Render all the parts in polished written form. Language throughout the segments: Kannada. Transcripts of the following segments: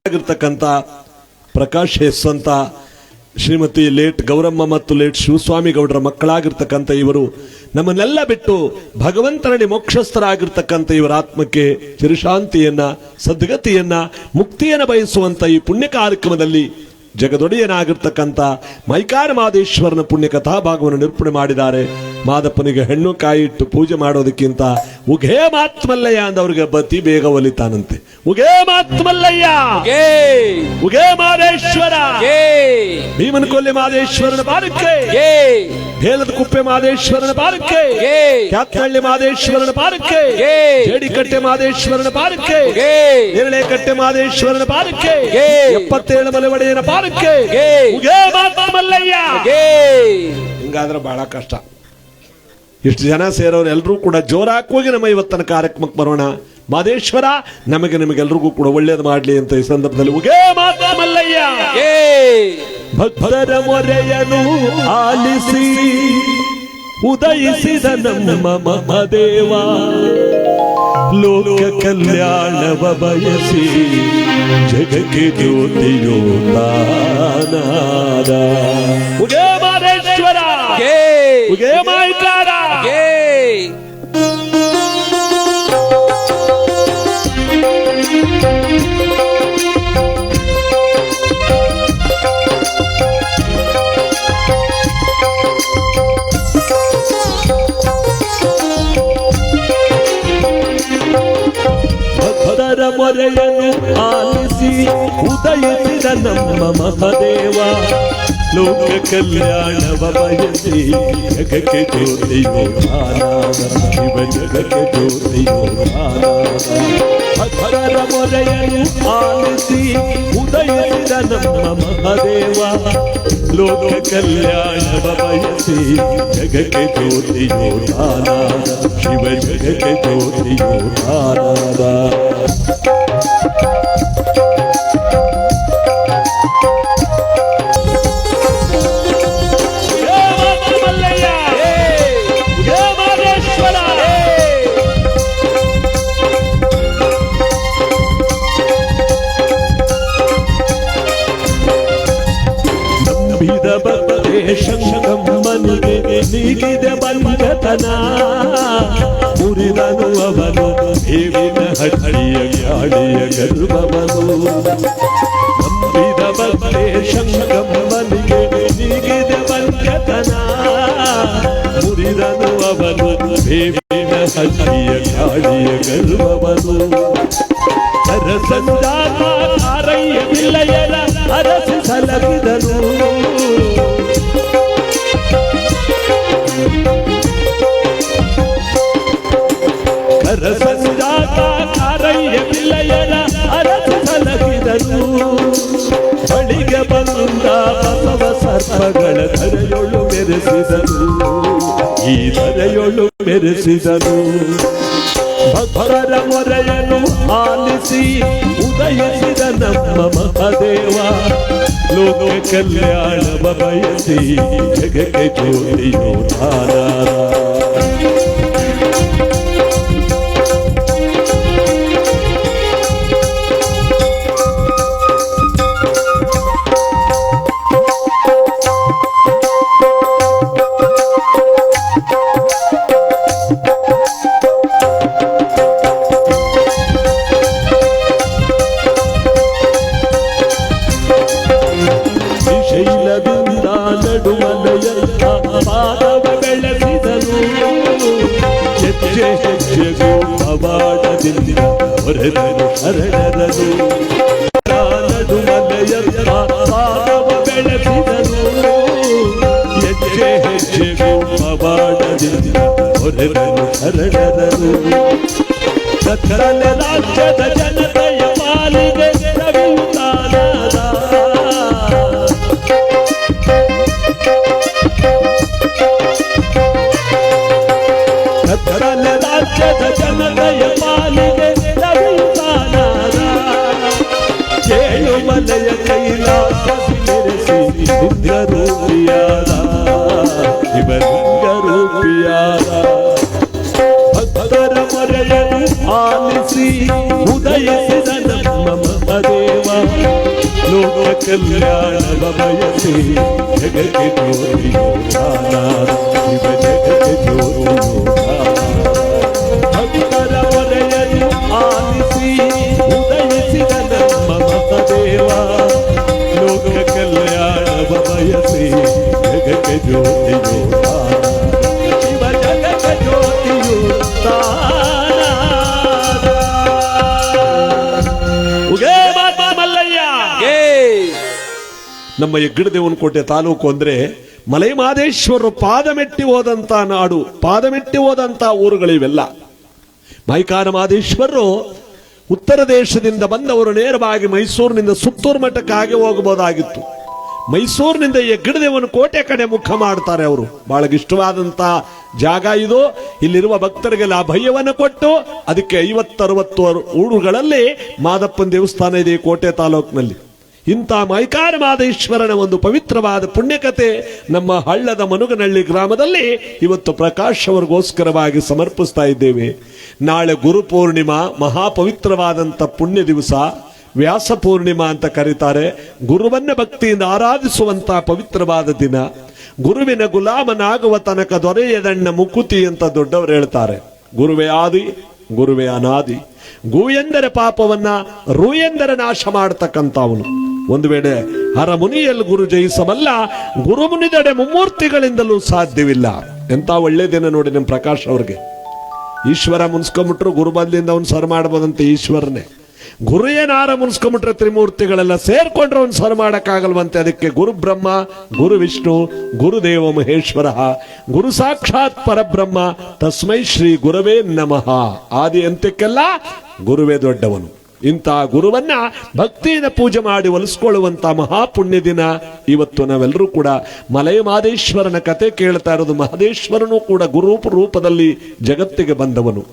ಆಗಿರ್ತಕ್ಕಂಥ ಪ್ರಕಾಶ್ ಎಸ್ ಅಂತ ಶ್ರೀಮತಿ ಲೇಟ್ ಗೌರಮ್ಮ ಮತ್ತು ಲೇಟ್ ಶಿವಸ್ವಾಮಿ ಗೌಡರ ಮಕ್ಕಳಾಗಿರ್ತಕ್ಕಂಥ ಇವರು ನಮ್ಮನ್ನೆಲ್ಲ ಬಿಟ್ಟು ಭಗವಂತನಲ್ಲಿ ಮೋಕ್ಷಸ್ಥರಾಗಿರ್ತಕ್ಕಂಥ ಇವರ ಆತ್ಮಕ್ಕೆ ಚಿರಶಾಂತಿಯನ್ನ, ಸದ್ಗತಿಯನ್ನ, ಮುಕ್ತಿಯನ್ನು ಬಯಸುವಂತ ಈ ಪುಣ್ಯ ಕಾರ್ಯಕ್ರಮದಲ್ಲಿ ಜಗದೊಡೆಯನಾಗಿರ್ತಕ್ಕಂಥ ಮೈಕಾರ ಮಾದೇಶ್ವರನ ಪುಣ್ಯ ಕಥಾಭಾಗವನ್ನು ನಿರೂಪಣೆ ಮಾಡಿದ್ದಾರೆ. ಮಾದಪ್ಪನಿಗೆ ಹೆಣ್ಣು ಕಾಯಿ ಇಟ್ಟು ಪೂಜೆ ಮಾಡೋದಕ್ಕಿಂತ ಉಘೇ ಮಾತ್ಮಲ್ಲಯ್ಯ ಅಂದವ್ರಿಗೆ ಬತಿ ಬೇಗ ಒಲಿತಾನಂತೆ. ಉಘೇ ಮಾತ್ಮಲ್ಲಯ್ಯ, ಉಘೇ ಮಾದೇಶ್ವರ, ಭೀಮನಕೊಲ್ಲಿ ಮಾದೇಶ್ವರನ ಬಾರಕ್ಕೆ, ಬೇಲದ ಕುಪ್ಪೆ ಮಾದೇಶ್ವರನ ಬಾರಕ್ಕೆ, ಕ್ಯಾತ್ನಳ್ಳಿ ಮಾದೇಶ್ವರನ ಬಾರಕ್ಕೆ, ಜೇಡಿಕಟ್ಟೆ ಮಾದೇಶ್ವರನ ಬಾರಕ್ಕೆ, ನೇರಳೆಕಟ್ಟೆ ಮಾದೇಶ್ವರನ ಬಾರಕ್ಕೆ, 77 ಮಲೆ ಒಡೆಯನ ಬಾರಕ್ಕೆ, ಉಘೇ ಮಾತ್ಮಲ್ಲಯ್ಯ. ಹಿಂಗಾದ್ರೆ ಬಹಳ ಕಷ್ಟ. ಇಷ್ಟು ಜನ ಸೇರೋರು ಎಲ್ಲರೂ ಕೂಡ ಜೋರಾಗಿ ಹೋಗಿ ನಮ್ಮ ಇವತ್ತಿನ ಕಾರ್ಯಕ್ರಮಕ್ಕೆ ಬರೋಣ. ಮಾದೇಶ್ವರ ನಿಮಗೆಲ್ರಿಗೂ ಕೂಡ ಒಳ್ಳೇದು ಮಾಡ್ಲಿ ಅಂತ ಈ ಸಂದರ್ಭದಲ್ಲಿ ಉಗೇ ಮಾತಾ ಮಲ್ಲಯ್ಯ. ಭಕ್ತರ ಮೊರೆಯನು ಆಲಿಸಿ ಉದಯಿಸಿದ ನಮ್ಮ ಮಹದೇವ, ಲೋಕ ಕಲ್ಯಾಣವ ಬಯಸಿ ಜಗಕ್ಕೆ ಜ್ಯೋತಿಯೋ ತಾನಾದ. ಉಗೇ ಮಾದೇಶ್ವರ, ಉಗೇ ಮಾಯ್ಕಾರ. ಭಕ್ತರ ಮೊರೆಯನ್ನು ಆಲಿಸಿ ಉದಯಿಸಿದ ನಮ್ಮ ಮಹದೇವ, ಲೋಕ ಕಲ್ಯಾಣವ ಬಯಸಿ ಜಗಕ್ಕೆ ಜ್ಯೋತಿಯೋ ತಾನಾದ. ಶಿವ ಜಗಕ್ಕೆ ಜ್ಯೋತಿಯೋ ತಾನಾದ. ಭಕ್ತರ ಮೊರೆಯನ್ನು ಆಲಿಸಿ ಉದಯಿಸಿದ ನಮ್ಮ ಮಹದೇವ, ಲೋಕ ಕಲ್ಯಾಣವ ಬಯಸಿ ಜಗಕ್ಕೆ ಜ್ಯೋತಿಯೋ ತಾನಾದ. ಶಿವ ಜಗಕ್ಕೆ ಜ್ಯೋತಿಯೋ ತಾನಾದ. ಶಂಕಮ್ಮನಿಗೆ ನೀಗಿದೆ ಬಂಧತನ, ಮುರಿದನು ಅವನು ದೇವಿನ ಹಳ್ಳಿಯ ಗಾಳಿಯ ಗರ್ಭವನು. ನಂಬಿದ ಬಂದೆ ಶಂಕಮ್ಮನಿಗೆ ನೀಗಿದೆ ಬಂಧತನ, ಮುರಿದನು ಅವನು ದೇವಿನ ಹಳ್ಳಿಯ ಗಾಳಿಯ ಗರ್ಭವನು. ಅರಸಂದಾತ ಆರಯ್ಯ ಬಿಲ್ಲಯ್ಯನ ಅರಸಿ ಸಲಗಿದನು, ಅರಸಂದಾತ ಆರಯ್ಯ ಬಿಲ್ಲಯ್ಯನ ಅರಸಿ ಸಲಗಿದನು. ಬಳಿಗೆ ಬಂದ ಬಸವ ಸರ್ಪಗಳ ಧರೆಯೊಳು ಮೆರೆಸಿದನು, ಈ ಧರೆಯೊಳು ಮೆರೆಸಿದನು. ಭಕ್ತರ ಮೊರೆಯನ್ನು ಆಲಿಸಿ ಉದಯಿಸಿದ ನಮ್ಮ ಮಹದೇವ, ಲೋಕ ಕಲ್ಯಾಣವ ಬಯಸಿ ಜಗಕ್ಕೆ ಜ್ಯೋತಿಯೋ ತಾನಾದ. ಶೈಲದಿಂದ ನಡುಮಲೆಯಲ್ಲ ಪಾದವ ಬೆಳೆಸಿದನು, ಹೆಜ್ಜೆ ಹೆಜ್ಜೆಗೂ ಪವಾಡದಿಂದ ಹೊರೆದನು ಶರಣರನು. ನಡುಮಲೆಯಲ್ಲ ಪಾದವ ಬೆಳೆಸಿದನು, ಹೆಜ್ಜೆ ಹೆಜ್ಜೆಗೂ ಪವಾಡದಿಂದ ಹೊರೆದನು ಶರಣರನು. ಕತ್ತಲೆ ರಾಜ್ಯದ ಜನತೆಯ ಪಾಲಿಗೆ ರವಿತಾನಾದ, ಕತ್ತಲೆ ರಾಜ್ಯದ ಜನತೆಯ ಪಾಲಿಗೆ ರವಿತಾನಾದ. ಏಳುಮಲೆಯ ಕೈಲಾಸ ಮೆರೆಸಿ ಲಿಂಗರೂಪಿಯಾದ, ಶಿವಲಿಂಗರೂಪಿಯಾದ. ಭಕ್ತರ ಮೊರೆಯನ್ನು ಆಲಿಸಿ ಉದಯಿಸಿದ ನಮ್ಮ ಮಹದೇವ, ಲೋಕ ಕಲ್ಯಾಣವ ಬಯಸಿ ಜಗಕ್ಕೆ ಜ್ಯೋತಿಯೋ ದಾನ, ಶಿವ ಜಗಕ್ಕೆ ಜ್ಯೋತಿಯೋ ದಾನ. ಭಕ್ತರ ಹೊರೆಯನ್ನು ಆಲಿಸಿ ಉದಯಿಸಿದ ನಮ್ಮ ಮಹದೇವ, ಲೋಕ ಕಲ್ಯಾಣವ ಬಯಸಿ ಜಗಕ್ಕೆ ಜ್ಯೋತಿಯೋ ದಾನ, ಶಿವ ಜಗಕ್ಕೆ ಜ್ಯೋತಿಯೋ ದಾನ. ಉಗೇ ಮಾತಾ ಮಲ್ಲಯ್ಯ. ನಮ್ಮ ಹೆಗ್ಗಡದೇವನಕೋಟೆ ತಾಲೂಕು ಅಂದ್ರೆ ಮಲೈ ಮಹದೇಶ್ವರರು ಪಾದ ಮೆಟ್ಟಿ ಹೋದಂತ ನಾಡು, ಪಾದ ಮೆಟ್ಟಿ ಹೋದಂತ ಊರುಗಳಿವೆಲ್ಲ. ಮೈಕಾರ ಮಹದೇಶ್ವರರು ಉತ್ತರ ದೇಶದಿಂದ ಬಂದವರು ನೇರವಾಗಿ ಮೈಸೂರಿನಿಂದ ಸುತ್ತೂರು ಮಠಕ್ಕಾಗಿ ಹೋಗಬಹುದಾಗಿತ್ತು. ಮೈಸೂರಿನಿಂದ ಹೆಗ್ಗಡದೇವನಕೋಟೆ ಕಡೆ ಮುಖ ಮಾಡ್ತಾರೆ. ಅವರು ಬಹಳ ಇಷ್ಟವಾದಂತ ಜಾಗ ಇದು. ಇಲ್ಲಿರುವ ಭಕ್ತರಿಗೆಲ್ಲ ಅಭಯವನ್ನು ಕೊಟ್ಟು ಅದಕ್ಕೆ 50-60 ಊರುಗಳಲ್ಲಿ ಮಾದಪ್ಪನ ದೇವಸ್ಥಾನ ಇದೆ ಈ ಕೋಟೆ ತಾಲೂಕಿನಲ್ಲಿ. ಇಂಥ ಮೈಕಾರ ಮಹದೇಶ್ವರನ ಒಂದು ಪವಿತ್ರವಾದ ಪುಣ್ಯಕತೆ ನಮ್ಮ ಹಳ್ಳದ ಮನುಗನಹಳ್ಳಿ ಗ್ರಾಮದಲ್ಲಿ ಇವತ್ತು ಪ್ರಕಾಶ್ ಅವರಿಗೋಸ್ಕರವಾಗಿ ಸಮರ್ಪಿಸ್ತಾ ಇದ್ದೇವೆ. ನಾಳೆ ಗುರು ಪೂರ್ಣಿಮಾ, ಮಹಾಪವಿತ್ರವಾದಂಥ ಪುಣ್ಯ ದಿವಸ. ವ್ಯಾಸ ಪೂರ್ಣಿಮಾ ಅಂತ ಕರೀತಾರೆ. ಗುರುವನ್ನ ಭಕ್ತಿಯಿಂದ ಆರಾಧಿಸುವಂತ ಪವಿತ್ರವಾದ ದಿನ. ಗುರುವಿನ ಗುಲಾಮನಾಗುವ ತನಕ ದೊರೆಯದಣ್ಣ ಮುಕುತಿ ಅಂತ ದೊಡ್ಡವರು ಹೇಳ್ತಾರೆ. ಗುರುವೇ ಆದಿ, ಗುರುವೇ ಅನಾದಿ. ಗು ಎಂದರೆ ಪಾಪವನ್ನ, ರು ಎಂದರೆ ನಾಶ ಮಾಡತಕ್ಕಂಥವನು. ಒಂದು ವೇಳೆ ಹರ ಮುನಿಯಲ್ಲಿ ಗುರು ಜಯಿಸಬಲ್ಲ, ಗುರು ಮುನಿದಡೆ ಮುಮ್ಮೂರ್ತಿಗಳಿಂದಲೂ ಸಾಧ್ಯವಿಲ್ಲ. ಎಂತ ಒಳ್ಳೆ ದಿನ ನೋಡಿ ನಮ್ಮ ಪ್ರಕಾಶ್ ಅವ್ರಿಗೆ. ಈಶ್ವರ ಮುನ್ಸ್ಕೊಂಡ್ಬಿಟ್ರು ಗುರು ಬಂದಿಂದ ಅವನು ಸರ್ ಮಾಡಬಹುದಂತೆ ಈಶ್ವರನೇ. ಗುರು ಏನಾರ ಮುನ್ಸ್ಕೊಂಡ್ಬಿಟ್ರೆ ತ್ರಿಮೂರ್ತಿಗಳೆಲ್ಲ ಸೇರ್ಕೊಂಡ್ರೆ ಅವ್ನು ಸರ್ ಮಾಡಕ್ಕಾಗಲ್ವಂತೆ. ಅದಕ್ಕೆ ಗುರು ಬ್ರಹ್ಮ, ಗುರು ವಿಷ್ಣು, ಗುರುದೇವ ಮಹೇಶ್ವರ, ಗುರು ಸಾಕ್ಷಾತ್ ಪರಬ್ರಹ್ಮ, ತಸ್ಮೈ ಶ್ರೀ ಗುರವೇ ನಮಃ. ಆದಿ ಅಂತ್ಯಕ್ಕೆಲ್ಲ ಗುರುವೇ ದೊಡ್ಡವನು. ಇಂತಹ ಗುರುವನ್ನ ಭಕ್ತಿಯಿಂದ ಪೂಜೆ ಮಾಡಿ ಒಲಿಸ್ಕೊಳ್ಳುವಂತ ಮಹಾಪುಣ್ಯ ದಿನ ಇವತ್ತು. ನಾವೆಲ್ಲರೂ ಕೂಡ ಮಲೈ ಮಹದೇಶ್ವರನ ಕತೆ ಕೇಳ್ತಾ ಇರೋದು. ಮಹದೇಶ್ವರನು ಕೂಡ ಗುರು ರೂಪದಲ್ಲಿ ಜಗತ್ತಿಗೆ ಬಂದವನು,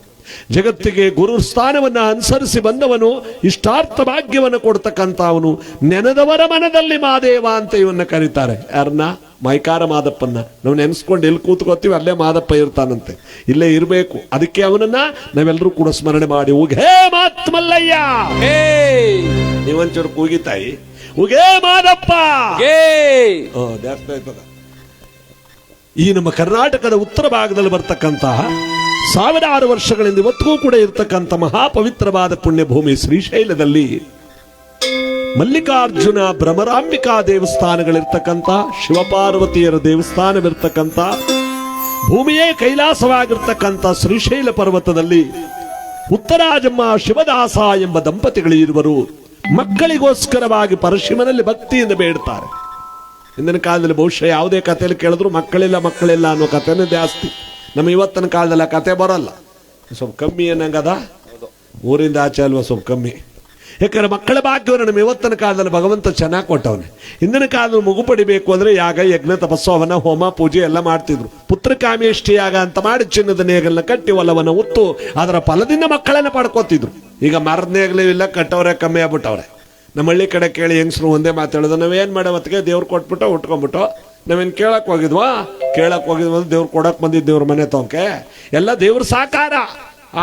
ಜಗತ್ತಿಗೆ ಗುರು ಸ್ಥಾನವನ್ನ ಅನುಸರಿಸಿ ಬಂದವನು, ಇಷ್ಟಾರ್ಥ ಭಾಗ್ಯವನ್ನು ಕೊಡ್ತಕ್ಕಂಥವನು. ನೆನೆದವರ ಮನದಲ್ಲಿ ಮಾದೇವ ಅಂತ ಇವನ್ನ ಕರೀತಾರೆ. ಯಾರನ್ನ? ಮೈಕಾರ ಮಾದಪ್ಪನ್ನ. ನಾವು ನೆನೆಸ್ಕೊಂಡು ಎಲ್ಲಿ ಕೂತ್ಕೋತೀವಿ ಅಲ್ಲೇ ಮಾದಪ್ಪ ಇರ್ತಾನಂತೆ, ಇಲ್ಲೇ ಇರಬೇಕು. ಅದಕ್ಕೆ ಅವನನ್ನ ನಾವೆಲ್ಲರೂ ಕೂಡ ಸ್ಮರಣೆ ಮಾಡಿ ಉಗೇ ಮಾತ್ ಮಲ್ಲಯ್ಯ, ನೀವಂಚೂರು ಕೂಗಿತಾಯಿ ಉಗೇ ಮಾದಪ್ಪ. ಈ ನಮ್ಮ ಕರ್ನಾಟಕದ ಉತ್ತರ ಭಾಗದಲ್ಲಿ ಬರ್ತಕ್ಕಂತಹ 1000 ವರ್ಷಗಳಿಂದ ಇವತ್ತಿಗೂ ಕೂಡ ಇರತಕ್ಕಂಥ ಮಹಾಪವಿತ್ರವಾದ ಪುಣ್ಯಭೂಮಿ ಶ್ರೀಶೈಲದಲ್ಲಿ ಮಲ್ಲಿಕಾರ್ಜುನ ಭ್ರಮರಾಂಬಿಕಾ ದೇವಸ್ಥಾನಗಳಿರ್ತಕ್ಕಂಥ, ಶಿವಪಾರ್ವತಿಯರ ದೇವಸ್ಥಾನವಿರ್ತಕ್ಕಂಥ, ಭೂಮಿಯೇ ಕೈಲಾಸವಾಗಿರ್ತಕ್ಕಂಥ ಶ್ರೀಶೈಲ ಪರ್ವತದಲ್ಲಿ ಉತ್ತರಾಜಮ್ಮ ಶಿವದಾಸ ಎಂಬ ದಂಪತಿಗಳಿರುವರು ಮಕ್ಕಳಿಗೋಸ್ಕರವಾಗಿ ಪರಶಿವನಲ್ಲಿ ಭಕ್ತಿಯಿಂದ ಬೇಡ್ತಾರೆ. ಹಿಂದಿನ ಕಾಲದಲ್ಲಿ ಬಹುಶಃ ಯಾವುದೇ ಕಥೆಯಲ್ಲಿ ಕೇಳಿದ್ರು ಮಕ್ಕಳಿಲ್ಲ ಮಕ್ಕಳಿಲ್ಲ ಅನ್ನೋ ಕಥೆನೇ ಜಾಸ್ತಿ. ನಮ್ಮ ಇವತ್ತಿನ ಕಾಲದಲ್ಲಿ ಕತೆ ಬರಲ್ಲ, ಸ್ವಲ್ಪ ಕಮ್ಮಿ ಏನಂಗದ. ಊರಿಂದ ಆಚೆ ಅಲ್ವಾ ಸ್ವಲ್ಪ ಕಮ್ಮಿ. ಯಾಕಂದ್ರೆ ಮಕ್ಕಳ ಭಾಗ್ಯವನ್ನು ನಮ್ಮ ಇವತ್ತಿನ ಕಾಲದಲ್ಲಿ ಭಗವಂತ ಚೆನ್ನಾಗಿ ಕೊಟ್ಟವನೆ. ಹಿಂದಿನ ಕಾಲದಲ್ಲಿ ಮಗು ಪಡಿಬೇಕು ಅಂದ್ರೆ ಯಾಗ, ಯಜ್ಞ, ತಪಸ್ಸು, ಹವನ, ಹೋಮ, ಪೂಜೆ ಎಲ್ಲ ಮಾಡ್ತಿದ್ರು. ಪುತ್ರಕಾಮೇಷ್ಟಿ ಯಾಗ ಅಂತ ಮಾಡಿ ಚಿನ್ನದ ನೇಗಲನ್ನ ಕಟ್ಟಿ ಒಲವನ್ನ ಉತ್ತು ಅದರ ಫಲದಿಂದ ಮಕ್ಕಳನ್ನ ಪಡ್ಕೋತಿದ್ರು. ಈಗ ಮರದ ನೇಗಲೂ ಇಲ್ಲ, ಕಟ್ಟವ್ರೆ ಕಮ್ಮಿ ಆಗ್ಬಿಟ್ಟವ್ರೆ. ನಮ್ಮ ಹಳ್ಳಿ ಕಡೆ ಕೇಳಿ ಹೆಂಗಸರು ಒಂದೇ ಮಾತಾಡೋದು, ನಾವೇನ್ ಮಾಡೋ ಹೊತ್ತಿಗೆ ದೇವ್ರು ಕೊಟ್ಬಿಟ್ಟು ಉಟ್ಕೊಂಡ್ಬಿಟ್ಟು ನಾವೇನ್ ಕೇಳಕ್ ಹೋಗಿದ್ವಾ ದೇವ್ರು ಕೊಡಕ್ ಬಂದಿದ್ದು ದೇವ್ರ ಮನೆ ತೋಕೆ ಎಲ್ಲ ದೇವ್ರ ಸಾಕಾರ.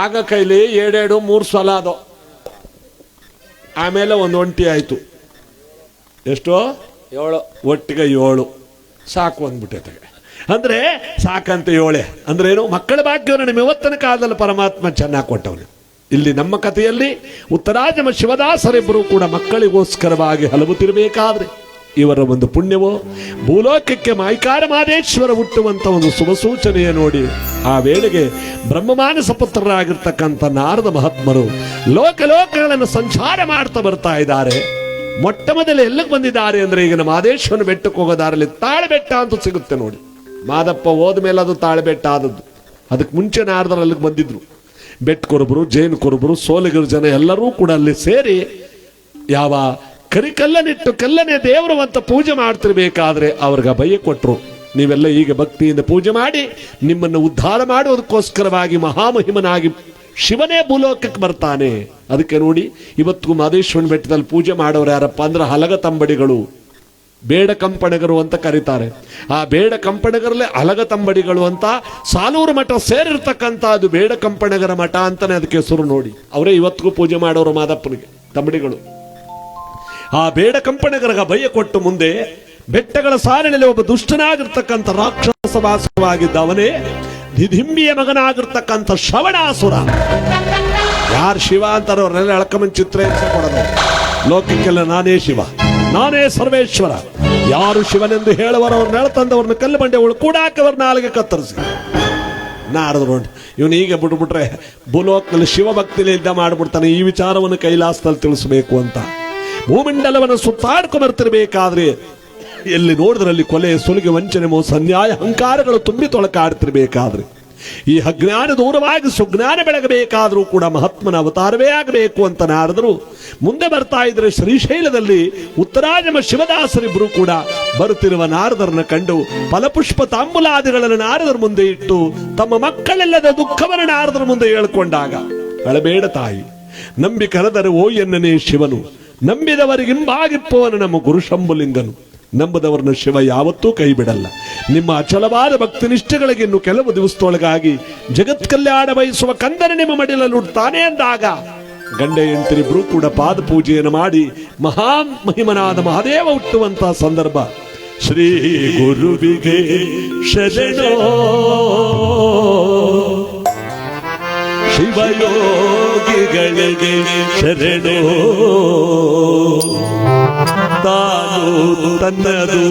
ಆಗ ಕೈಲಿ 2-3 ಸಲ ಅದು, ಆಮೇಲೆ ಒಂದು ಒಂಟಿ ಆಯ್ತು. ಎಷ್ಟು? 7. ಒಟ್ಟಿಗೆ 7 ಸಾಕು ಅಂದ್ಬಿಟ್ಟೆ. ಅಂದ್ರೆ ಸಾಕಂತ 7 ಅಂದ್ರೆ ಏನು? ಮಕ್ಕಳ ಭಾಗ್ಯವನ್ನು ನಿಮ್ಮ ಇವತ್ತಿನ ಕಾಲದಲ್ಲಿ ಪರಮಾತ್ಮ ಚೆನ್ನಾಗಿ ಕೊಟ್ಟವನು. ಇಲ್ಲಿ ನಮ್ಮ ಕಥೆಯಲ್ಲಿ ಉತ್ತರಾಜಮ ಶಿವದಾಸರಿಬ್ಬರು ಕೂಡ ಮಕ್ಕಳಿಗೋಸ್ಕರವಾಗಿ ಹಲವುತ್ತಿರಬೇಕಾದ್ರೆ ಇವರ ಒಂದು ಪುಣ್ಯವೋ ಭೂಲೋಕಕ್ಕೆ ಮೈಕಾರ ಮಹದೇಶ್ವರ ಹುಟ್ಟುವಂತ ಒಂದು ಶುಭ ಸೂಚನೆಯ ನೋಡಿ ಆ ವೇಳೆಗೆ ಬ್ರಹ್ಮಮಾನಸ ಪುತ್ರರಾಗಿರ್ತಕ್ಕಂಥ ನಾರದ ಮಹಾತ್ಮರು ಲೋಕಗಳನ್ನು ಸಂಚಾರ ಮಾಡ್ತಾ ಬರ್ತಾ ಇದ್ದಾರೆ. ಮೊಟ್ಟ ಮೊದಲು ಎಲ್ಲಿಗೆ ಬಂದಿದ್ದಾರೆ ಅಂದ್ರೆ ಈಗ ಮಹದೇಶ್ವರನ ಬೆಟ್ಟಕ್ಕೆ ಹೋಗೋದಾರಲ್ಲಿ ತಾಳಬೆಟ್ಟ ಅಂತ ಸಿಗುತ್ತೆ ನೋಡಿ. ಮಾದಪ್ಪ ಹೋದ ಮೇಲೆ ಅದು ತಾಳಬೆಟ್ಟ ಆದದ್ದು. ಅದಕ್ಕೆ ಮುಂಚೆ ನಾರದರು ಅಲ್ಲಿಗೆ ಬಂದಿದ್ರು. ಬೆಟ್ ಕೊರಬರು, ಜೈನ್ ಕೊರಬರು, ಸೋಲಿಗರ ಜನ ಎಲ್ಲರೂ ಕೂಡ ಅಲ್ಲಿ ಸೇರಿ ಯಾವ ಕರಿಕಲ್ಲನಿಟ್ಟು ಕಲ್ಲನೆ ದೇವರು ಅಂತ ಪೂಜೆ ಮಾಡ್ತಿರ್ಬೇಕಾದ್ರೆ ಅವ್ರಿಗೆ ಅಭಯ ಕೊಟ್ಟರು. ನೀವೆಲ್ಲ ಈಗ ಭಕ್ತಿಯಿಂದ ಪೂಜೆ ಮಾಡಿ ನಿಮ್ಮನ್ನು ಉದ್ಧಾರ ಮಾಡುವುದಕ್ಕೋಸ್ಕರವಾಗಿ ಮಹಾಮಹಿಮನಾಗಿ ಶಿವನೇ ಭೂಲೋಕಕ್ಕೆ ಬರ್ತಾನೆ. ಅದಕ್ಕೆ ನೋಡಿ ಇವತ್ತು ಮಹದೇಶ್ವರನ ಬೆಟ್ಟದಲ್ಲಿ ಪೂಜೆ ಮಾಡೋರು ಯಾರಪ್ಪ ಅಂದ್ರೆ ಹಲಗ ತಂಬಡಿಗಳು, ಬೇಡ ಕಂಪಣಗರು ಅಂತ ಕರೀತಾರೆ. ಆ ಬೇಡ ಕಂಪಣಗರಲ್ಲೇ ಹಲಗ ತಂಬಡಿಗಳು ಅಂತ ಸಾಲೂರು ಮಠ ಸೇರಿರ್ತಕ್ಕಂಥ ಅದು ಬೇಡ ಕಂಪಣಗರ ಮಠ ಅಂತಾನೆ ಅದಕ್ಕೆ ಹೆಸರು ನೋಡಿ. ಅವರೇ ಇವತ್ತಿಗೂ ಪೂಜೆ ಮಾಡೋರು ಮಾದಪ್ಪನಿಗೆ ತಂಬಡಿಗಳು. ಆ ಬೇಡ ಕಂಪಣಗರಗ ಭಯ ಕೊಟ್ಟು ಮುಂದೆ ಬೆಟ್ಟಗಳ ಸಾಲಿನಲ್ಲಿ ಒಬ್ಬ ದುಷ್ಟನಾಗಿರ್ತಕ್ಕಂಥ ರಾಕ್ಷಸ ವಾಸವಾಗಿದ್ದ ಅವನೇ ದಿಧಿಂಬಿಯ ಮಗನಾಗಿರ್ತಕ್ಕಂಥ ಶ್ರವಣಾಸುರ. ಯಾರು ಶಿವ ಅಂತಾರೋ ಅವರೆಲ್ಲ ಎಳ್ಕೊಂಬಂದು ಚಿತ್ರ ಕೊಡೋದು. ಲೋಕಕ್ಕೆಲ್ಲ ನಾನೇ ಶಿವ, ನಾನೇ ಸರ್ವೇಶ್ವರ. ಯಾರು ಶಿವನೆಂದು ಹೇಳುವವರು ಅವ್ರನ್ನ ಎಳ್ತಂದವ್ರನ್ನ ಕಲ್ಲು ಬಂಡೆ ಕೂಡಾಕವ್ರ ನಾಲಿಗೆ ಕತ್ತರಿಸಿ ನಾರದ್ರು. ಇವನು ಈಗ ಬಿಟ್ಬಿಟ್ರೆ ಭೂಲೋಕದಲ್ಲಿ ಶಿವಭಕ್ತಿಲಿ ಇದ್ದ ಮಾಡ್ಬಿಡ್ತಾನೆ. ಈ ವಿಚಾರವನ್ನು ಕೈಲಾಸದಲ್ಲಿ ತಿಳಿಸಬೇಕು ಅಂತ ಭೂಮಂಡಲವನ್ನು ಸುತ್ತಾಡ್ಕೊಂಡ್ಬರ್ತಿರ್ಬೇಕಾದ್ರೆ ಎಲ್ಲಿ ನೋಡಿದ್ರಲ್ಲಿ ಕೊಲೆ, ಸುಲಿಗೆ, ವಂಚನೆ, ಮೋಸ, ಅನ್ಯಾಯ, ಅಹಂಕಾರಗಳು ತುಂಬಿ ತೊಳಕಾಡ್ತಿರ್ಬೇಕಾದ್ರೆ ಈ ಅಜ್ಞಾನ ದೂರವಾಗಿ ಸುಜ್ಞಾನ ಬೆಳಗಬೇಕಾದ್ರೂ ಕೂಡ ಮಹಾತ್ಮನ ಅವತಾರವೇ ಆಗಬೇಕು ಅಂತ ನಾರದರು ಮುಂದೆ ಬರ್ತಾ ಇದ್ರೆ ಶ್ರೀಶೈಲದಲ್ಲಿ ಉತ್ತರಾಜಮ ಶಿವದಾಸರಿಬ್ಬರು ಕೂಡ ಬರುತ್ತಿರುವ ನಾರದರನ್ನ ಕಂಡು ಫಲಪುಷ್ಪ ತಾಂಬೂಲಾದಿಗಳನ್ನು ನಾರದರ ಮುಂದೆ ಇಟ್ಟು ತಮ್ಮ ಮಕ್ಕಳೆಲ್ಲದ ದುಃಖವನ್ನು ನಾರದರ ಮುಂದೆ ಹೇಳ್ಕೊಂಡಾಗ, ಅಳಬೇಡ ತಾಯಿ, ನಂಬಿ ಕರೆದರೆ ಓ ಎನ್ನನೇ ಶಿವನು, ನಂಬಿದವರಿಗಿಂಬಾಗಿಪ್ಪವನು ನಮ್ಮ ಗುರು ಶಂಭುಲಿಂಗನು. ನಂಬದವರನ್ನ ಶಿವ ಯಾವತ್ತೂ ಕೈ ಬಿಡಲ್ಲ. ನಿಮ್ಮ ಅಚಲವಾದ ಭಕ್ತಿ ನಿಷ್ಠೆಗಳಿಗೆ ಇನ್ನು ಕೆಲವು ದಿವಸದೊಳಗಾಗಿ ಜಗತ್ ಕಲ್ಯಾಣ ಬಯಸುವ ಕಂದನ ನಿಮ್ಮ ಮಡಿಲಲ್ಲಿ ಉಡ್ತಾನೆ ಅಂದಾಗ ಗಂಡ ಹೆಂಡತಿರಿಬ್ರು ಕೂಡ ಪಾದ ಪೂಜೆಯನ್ನು ಮಾಡಿ ಮಹಾನ್ ಮಹಿಮನಾದ ಮಹಾದೇವ ಹುಟ್ಟುವಂತಹ ಸಂದರ್ಭ. ಶ್ರೀ ಗುರುವಿಗೆ ಶರಣೋ ಶಿವಯೋಗಿಗಳಿಗೆ ಶರಣೋ, ತಾನು ತನ್ನದು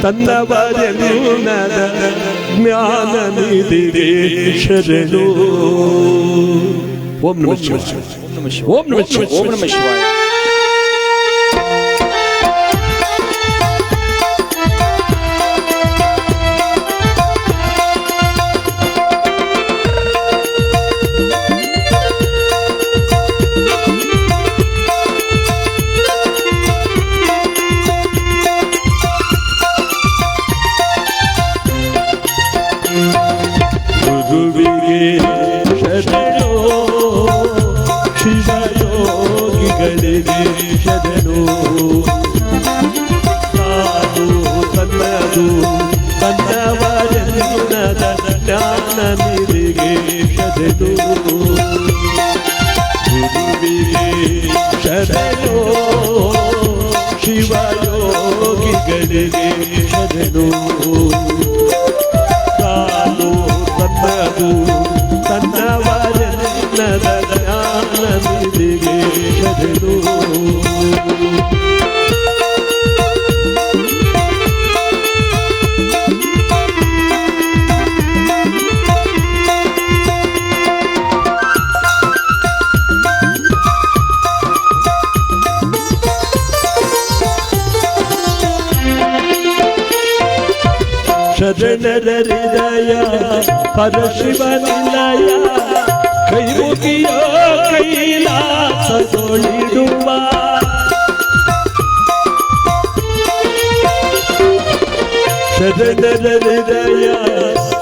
ತನ್ನವರೆಲ್ಲದ ಜ್ಞಾನ ನಿಧಿಗೆ ಶರಣು. ಓಂ ನಮಃ ಶಿವಾಯ. ಓಂ ನಮಃ ಶಿವಾಯ. ಓಂ ನಮಃ ಶಿವಾಯ. ಶಿವಯೋಗಿಗಳಿಗೆ ಶರಣು, ತಾನು ತನ್ನದು ತನ್ನವರೆಲ್ಲದ ಜ್ಞಾನ ನಿಧಿಗೆ ಶರಣು. ಗುರುವಿಗೆ ಶರಣು, ಶಿವಯೋಗಿಗಳಿಗೆ ಶರಣು, ತಾನು ತನ್ನದು ತನ್ನವರೆಲ್ಲದ ಜ್ಞಾನ ನಿಧಿಗೆ ಶರಣು. ಶರಣರ ಹೃದಯ ಪರಶಿವನಿಲಯ, ಕೈ ಮುಗಿಯೋ ಕೈಲಾಸ ತೊಳಿಡುವ. ಶರಣರ ಹೃದಯ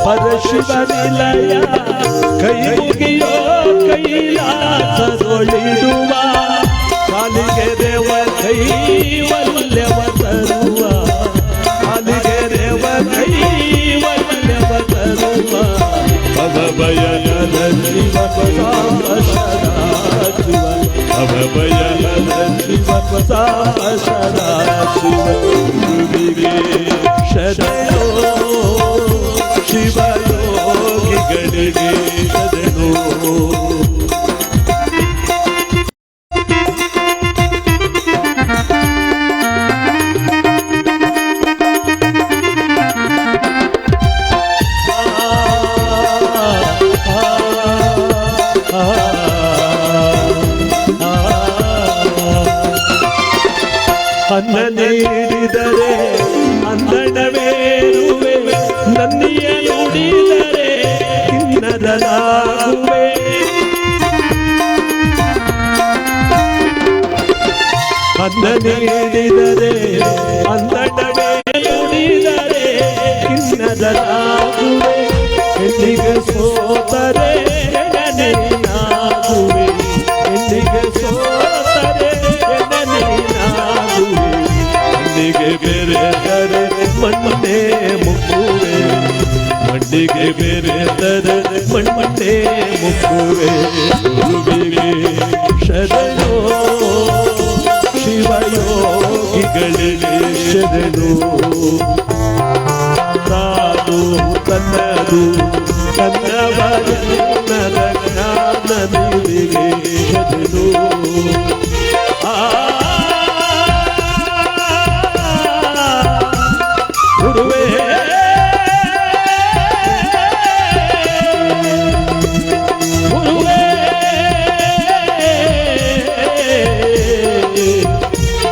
ಪರಶಿವನಿಲಯ, ಕೈ ಮುಗಿಯೋ ಕೈಲಾಸ ತೊಳಿಡುವ. ಕಾಲಿಗೆ ದೇವ ಕೈವಲ್ಯವ ತರುವ, ಕಾಲಿಗೆ ದೇವ ಕೈವಲ್ಯವ ತರುವ. ಭಯದ ಶಿವ ಸಾಂಬ ಸದಾ ಶಿವ, ಭಯದ ಶಿವ ಸಾಂಬ ಸದಾ ಶಿವ. ಗುರುವಿಗೆ ಶರಣೋ, ಶಿವಯೋಗಿಗಳಿಗೆ ಶರಣೋ. ಅನ್ನ ನೀಡಿದರೆ ಅಂದಣವೇರುವೆ, ನನ್ನಿಯ ನುಡಿದರೆ ಕಿನ್ನರಲಾಗುವೆ. ಅನ್ನ ನೀಡಿದರೆ ಅಂದಣವೇ ನುಡಿದರೆ ಕಿನ್ನರಲಾಗುವೆ. ಹೆಣ್ಣಿಗೆ ಸೋತರೆ ನೀನಾಗುವೆ, ಹೆಣ್ಣಿಗೆ ಸೋತರೆ ನೀನಾಗುವೆ. ಮಣ್ಣಿಗೆ ಬೆರೆದರೆ ಮಣ್ಣೆ ಮುಕ್ಕುವೆ, ಮಣ್ಣಿಗೆ ಬೆರೆದರೆ ಮಣ್ಣೆ ಮುಕ್ಕುವೆ. ಗುರುವಿಗೆ ಶರಣೋ, ಶಿವಯೋಗಿಗಳಿಗೆ ಯೋಗಿಗಳಿಗೆ ಶರಣು ತಾನು ತನ್ನದು ತನ್ನವರನ್ನದ ಜ್ಞಾನ ನಿಧಿಗೆ ಶರಣು ಗುರುವೇ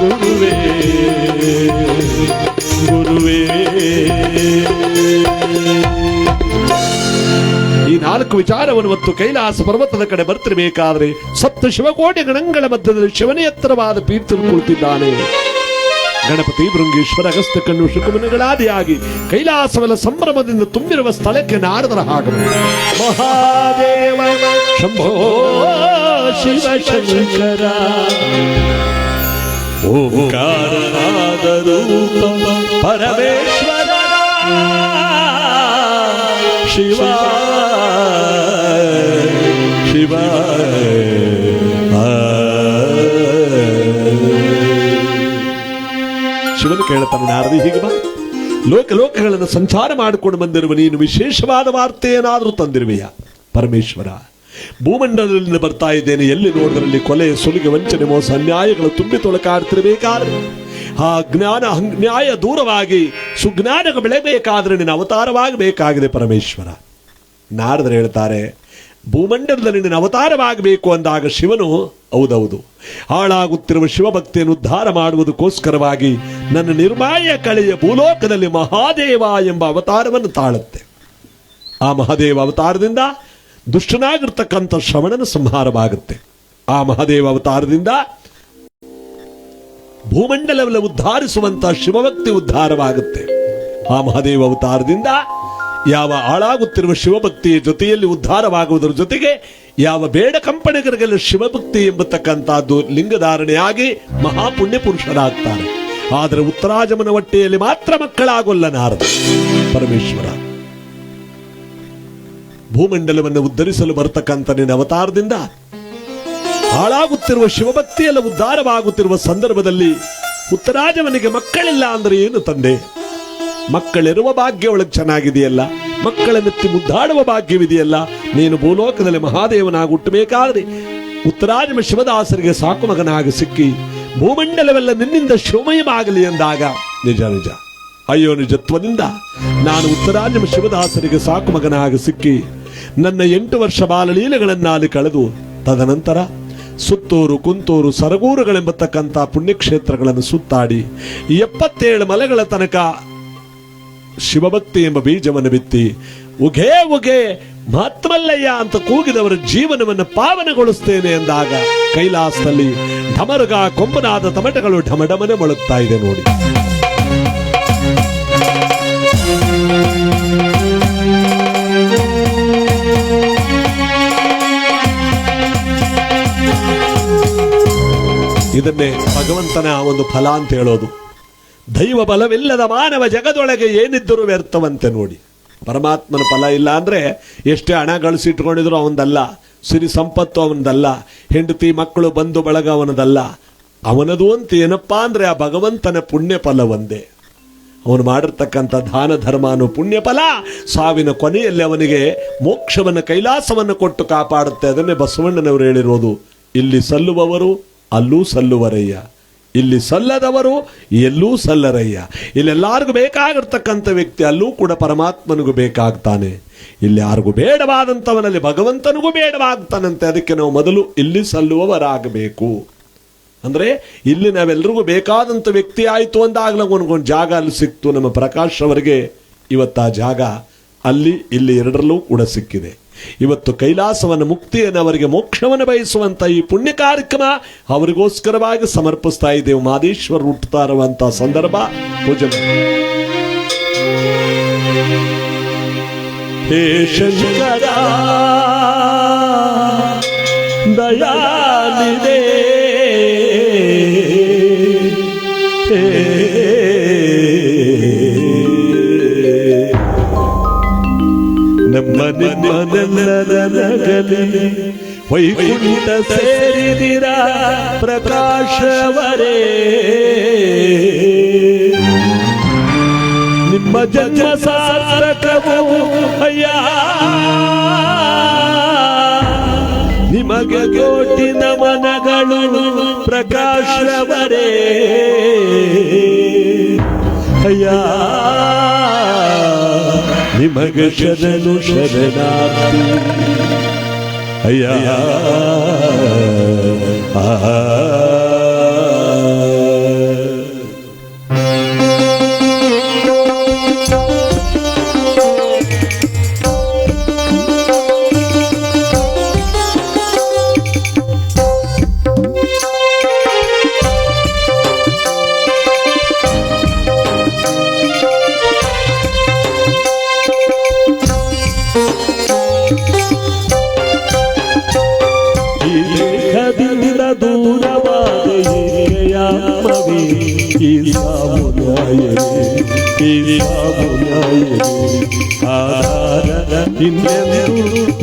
ಗುರುವೇ ಗುರುವೇ ಈ ನಾಲ್ಕು ವಿಚಾರವನ್ನು ಮತ್ತು ಕೈಲಾಸ ಪರ್ವತದ ಕಡೆ ಬರ್ತಿರಬೇಕಾದ್ರೆ ಸಪ್ತ ಶಿವಕೋಟೆ ಗಣಗಳ ಮಧ್ಯದಲ್ಲಿ ಶಿವನೇ ಎತ್ತರವಾದ ಪೀಠದಲ್ಲಿ ಕುಳಿತಿದ್ದಾನೆ. ಗಣಪತಿ ಭೃಂಗೇಶ್ವರ ಅಗಸ್ತ್ಯ ಕಣ್ಣು ಶುಕಮುನಿಗಳಾದಿಯಾಗಿ ಕೈಲಾಸವೆಲ್ಲ ಸಂಭ್ರಮದಿಂದ ತುಂಬಿರುವ ಸ್ಥಳಕ್ಕೆ ನಾರದರ ಆಗಮನ. ಮಹಾದೇವ ಶಂಭೋ ಶಿವ ಶಂಕರ ಓಂಕಾರನಾದ ರೂಪ ಪರಮೇಶ್ವರ ಶಿವ ಶಿವ ಶಿವನು ಕೇಳುತ್ತಾನೆ, ನಾರದಿ ಹೀಗೆ ಬಾ, ಲೋಕಗಳನ್ನು ಸಂಚಾರ ಮಾಡಿಕೊಂಡು ಬಂದಿರುವ ನೀನು ವಿಶೇಷವಾದ ವಾರ್ತೆ ಏನಾದರೂ ತಂದಿರುವೆಯ? ಪರಮೇಶ್ವರ, ಭೂಮಂಡಲದಿಂದ ಬರ್ತಾ ಇದ್ದೇನೆ, ಎಲ್ಲಿ ನೋಡಿದ್ರಲ್ಲಿ ಕೊಲೆ ಸುಲಿಗೆ ವಂಚನೆ ಮೋಸ ಅನ್ಯಾಯಗಳು ತುಂಬಿ ತೊಳಕಾಡ್ತಿರಬೇಕಾದ್ರೆ ಆ ಜ್ಞಾನ ನ್ಯಾಯ ದೂರವಾಗಿ ಸುಜ್ಞಾನಕ್ಕೆ ಬೆಳೆಬೇಕಾದ್ರೆ ನಿನ್ನ ಅವತಾರವಾಗಬೇಕಾಗಿದೆ ಪರಮೇಶ್ವರ. ನಾರದರು ಹೇಳ್ತಾರೆ, ಭೂಮಂಡಲದಲ್ಲಿ ನಿನ್ನ ಅವತಾರವಾಗಬೇಕು ಅಂದಾಗ ಶಿವನು ಹೌದೌದು ಹಾಳಾಗುತ್ತಿರುವ ಶಿವಭಕ್ತಿಯನ್ನು ಉದ್ಧಾರ ಮಾಡುವುದಕ್ಕೋಸ್ಕರವಾಗಿ ನನ್ನ ನಿರ್ಮಾಯ ಕಳೆಯ ಭೂಲೋಕದಲ್ಲಿ ಮಹಾದೇವ ಎಂಬ ಅವತಾರವನ್ನು ತಾಳುತ್ತೆ. ಆ ಮಹಾದೇವ ಅವತಾರದಿಂದ ದುಷ್ಟನಾಗಿರ್ತಕ್ಕಂಥ ಶ್ರವಣನ ಸಂಹಾರವಾಗುತ್ತೆ. ಆ ಮಹಾದೇವ ಅವತಾರದಿಂದ ಭೂಮಂಡಲವನ್ನು ಉದ್ಧಾರಿಸುವಂತ ಶಿವಭಕ್ತಿ ಉದ್ಧಾರವಾಗುತ್ತೆ. ಆ ಮಹಾದೇವ ಅವತಾರದಿಂದ ಯಾವ ಹಾಳಾಗುತ್ತಿರುವ ಶಿವಭಕ್ತಿಯ ಜೊತೆಯಲ್ಲಿ ಉದ್ಧಾರವಾಗುವುದರ ಜೊತೆಗೆ ಯಾವ ಬೇಡ ಕಂಪನಿಗರಿಗೆಲ್ಲ ಶಿವಭಕ್ತಿ ಎಂಬತಕ್ಕಂಥದ್ದು ಲಿಂಗಧಾರಣೆಯಾಗಿ ಮಹಾಪುಣ್ಯ ಪುರುಷರಾಗ್ತಾರೆ. ಆದರೆ ಉತ್ತರಾಜಮನ ಹೊಟ್ಟೆಯಲ್ಲಿ ಮಾತ್ರ ಮಕ್ಕಳಾಗೋಲ್ಲ ನಾರದ. ಪರಮೇಶ್ವರ ಭೂಮಂಡಲವನ್ನು ಉದ್ಧರಿಸಲು ಬರತಕ್ಕಂಥ ನಿನ್ನ ಅವತಾರದಿಂದ ಹಾಳಾಗುತ್ತಿರುವ ಶಿವಭಕ್ತಿಯೆಲ್ಲ ಉದ್ಧಾರವಾಗುತ್ತಿರುವ ಸಂದರ್ಭದಲ್ಲಿ ಉತ್ತರಾಜವನಿಗೆ ಮಕ್ಕಳಿಲ್ಲ ಅಂದ್ರೆ ಏನು ತಂದೆ? ಮಕ್ಕಳಿರುವ ಭಾಗ್ಯ ಒಳಗೆ ಚೆನ್ನಾಗಿದೆಯಲ್ಲ, ಮಕ್ಕಳನ್ನೆತ್ತಿ ಮುದ್ದಾಡುವ ಭಾಗ್ಯವಿದೆಯಲ್ಲ. ನೀನು ಭೂಲೋಕದಲ್ಲಿ ಮಹಾದೇವನಾಗಿ ಹುಟ್ಟಬೇಕಾದ್ರೆ ಉತ್ತರಾಜಮ ಶಿವದಾಸರಿಗೆ ಸಾಕು ಮಗನಾಗಿ ಸಿಕ್ಕಿ ಭೂಮಂಡಲವೆಲ್ಲ ನಿನ್ನಿಂದ ಶಿವಮಯವಾಗಲಿ ಎಂದಾಗ ನಿಜ ನಿಜ ಅಯ್ಯೋ ನಿಜತ್ವದಿಂದ ನಾನು ಉತ್ತರಾಜಮ ಶಿವದಾಸರಿಗೆ ಸಾಕು ಮಗನಾಗಿ ಸಿಕ್ಕಿ ನನ್ನ 8 ವರ್ಷ ಬಾಲಲೀಲೆಗಳನ್ನಾಲಿ ಕಳೆದು ತದನಂತರ ಸುತ್ತೂರು ಕುಂತೂರು ಸರಗೂರುಗಳೆಂಬತಕ್ಕಂಥ ಪುಣ್ಯಕ್ಷೇತ್ರಗಳನ್ನು ಸುತ್ತಾಡಿ 77 ಮಲೆಗಳ ತನಕ ಶಿವಭಕ್ತಿ ಎಂಬ ಬೀಜವನ್ನು ಬಿತ್ತಿ ಉಘೇ ಉಘೇ ಮಹಾತ್ಮಲ್ಲಯ್ಯ ಅಂತ ಕೂಗಿದವರ ಜೀವನವನ್ನು ಪಾವನಗೊಳಿಸ್ತೇನೆ ಎಂದಾಗ ಕೈಲಾಸದಲ್ಲಿ ಢಮರುಗ ಕೊಂಬನಾದ ತಮಟಗಳು ಢಮಢಮನೆ ಮೊಳಗ್ತಾ ಇದೆ ನೋಡಿ. ಇದನ್ನೇ ಭಗವಂತನ ಒಂದು ಫಲ ಅಂತ ಹೇಳೋದು. ದೈವ ಬಲವಿಲ್ಲದ ಮಾನವ ಜಗದೊಳಗೆ ಏನಿದ್ದರೂ ವ್ಯರ್ಥವಂತೆ ನೋಡಿ. ಪರಮಾತ್ಮನ ಫಲ ಇಲ್ಲ ಅಂದ್ರೆ ಎಷ್ಟೇ ಹಣ ಗಳಿಸಿಟ್ಕೊಂಡಿದ್ರು ಅವನದಲ್ಲ, ಸಿರಿ ಸಂಪತ್ತು ಅವನದಲ್ಲ, ಹೆಂಡತಿ ಮಕ್ಕಳು ಬಂಧು ಬಳಗ ಅವನದಲ್ಲ. ಅವನದು ಅಂತ ಏನಪ್ಪಾ ಅಂದ್ರೆ ಆ ಭಗವಂತನ ಪುಣ್ಯ ಫಲ ಒಂದೇ. ಅವನು ಮಾಡಿರ್ತಕ್ಕಂಥ ದಾನ ಧರ್ಮ ಅನ್ನೋ ಪುಣ್ಯ ಫಲ ಸಾವಿನ ಕೊನೆಯಲ್ಲಿ ಅವನಿಗೆ ಮೋಕ್ಷವನ್ನು ಕೈಲಾಸವನ್ನು ಕೊಟ್ಟು ಕಾಪಾಡುತ್ತೆ. ಅದನ್ನೇ ಬಸವಣ್ಣನವರು ಹೇಳಿರೋದು, ಇಲ್ಲಿ ಸಲ್ಲುವವರು ಅಲ್ಲೂ ಸಲ್ಲುವರಯ್ಯ, ಇಲ್ಲಿ ಸಲ್ಲದವರು ಎಲ್ಲೂ ಸಲ್ಲರಯ್ಯ. ಇಲ್ಲೆಲ್ಲಾರಿಗೂ ಬೇಕಾಗಿರ್ತಕ್ಕಂಥ ವ್ಯಕ್ತಿ ಅಲ್ಲೂ ಕೂಡ ಪರಮಾತ್ಮನಿಗೂ ಬೇಕಾಗ್ತಾನೆ. ಇಲ್ಲಿ ಯಾರಿಗೂ ಬೇಡವಾದಂಥವನಲ್ಲಿ ಭಗವಂತನಿಗೂ ಬೇಡವಾಗ್ತಾನಂತೆ. ಅದಕ್ಕೆ ನಾವು ಮೊದಲು ಇಲ್ಲಿ ಸಲ್ಲುವವರಾಗಬೇಕು. ಅಂದ್ರೆ ಇಲ್ಲಿ ನಾವೆಲ್ಲರಿಗೂ ಬೇಕಾದಂಥ ವ್ಯಕ್ತಿ ಆಯಿತು ಅಂದಾಗಲೂ ಒಂದೊಂದು ಜಾಗ ಅಲ್ಲಿ ಸಿಕ್ತು. ನಮ್ಮ ಪ್ರಕಾಶ್ ಅವರಿಗೆ ಇವತ್ತು ಆ ಜಾಗ ಅಲ್ಲಿ ಇಲ್ಲಿ ಎರಡರಲ್ಲೂ ಕೂಡ ಸಿಕ್ಕಿದೆ. ಇವತ್ತು ಕೈಲಾಸವನ್ನು ಮುಕ್ತಿಯನ್ನು ಅವರಿಗೆ ಮೋಕ್ಷವನ್ನು ಬಯಸುವಂತ ಈ ಪುಣ್ಯ ಕಾರ್ಯಕ್ರಮ ಅವರಿಗೋಸ್ಕರವಾಗಿ ಸಮರ್ಪಿಸ್ತಾ ಇದ್ದೇವೆ. ಮಾದೇಶ್ವರ ಹುಟ್ಟುತ್ತಾ ಇರುವಂತಹ ಸಂದರ್ಭ ಪೂಜೆ. ಹೇ ಶಂಕರ ದಯಾನಿದೆ, ನಮ್ಮ ನಿಮ್ಮನೆಲ್ಲರ ನಗಲಿ ವೈಕುಂಠ ಸೇರಿದಿರ ಪ್ರಕಾಶವರೇ ನಿಮ್ಮ ಜನ್ಮ ಸಾರ್ಥಕವು ಅಯ್ಯ ನಿಮಗೆ ಕೋಟಿ ನಮನಗಳು ಪ್ರಕಾಶವರೇ ಅಯ್ಯ ನಿಮಗೆ ಶರಣು ಶರಣಾರ್ಥಿ ಅಯ್ಯ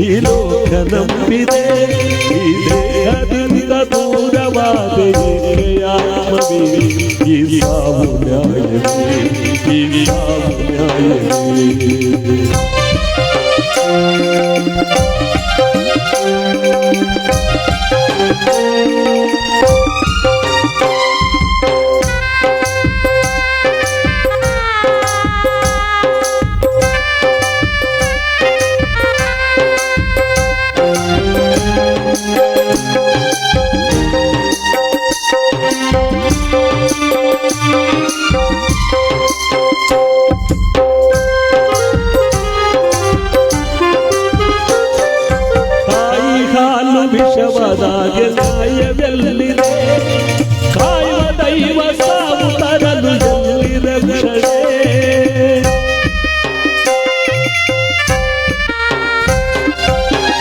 ಈ ಲೋಕ ನಂಬಿದೆ ಈ ದೇಹದಿಂದ ದೂರವಾದ ಆತ್ಮವೇ ಈ ಸಾವು ನ್ಯಾಯವೇ ಈ ಸಾವು ನ್ಯಾಯವೇ ವಿಷವಾದಾಗೆ ನ್ಯಾಯವೆಲ್ಲಿದೆ ಕಾಯುವ ದೈವ ಸಾವು ತರಲು ಎಲ್ಲಿದೆ ರಕ್ಷಣೆ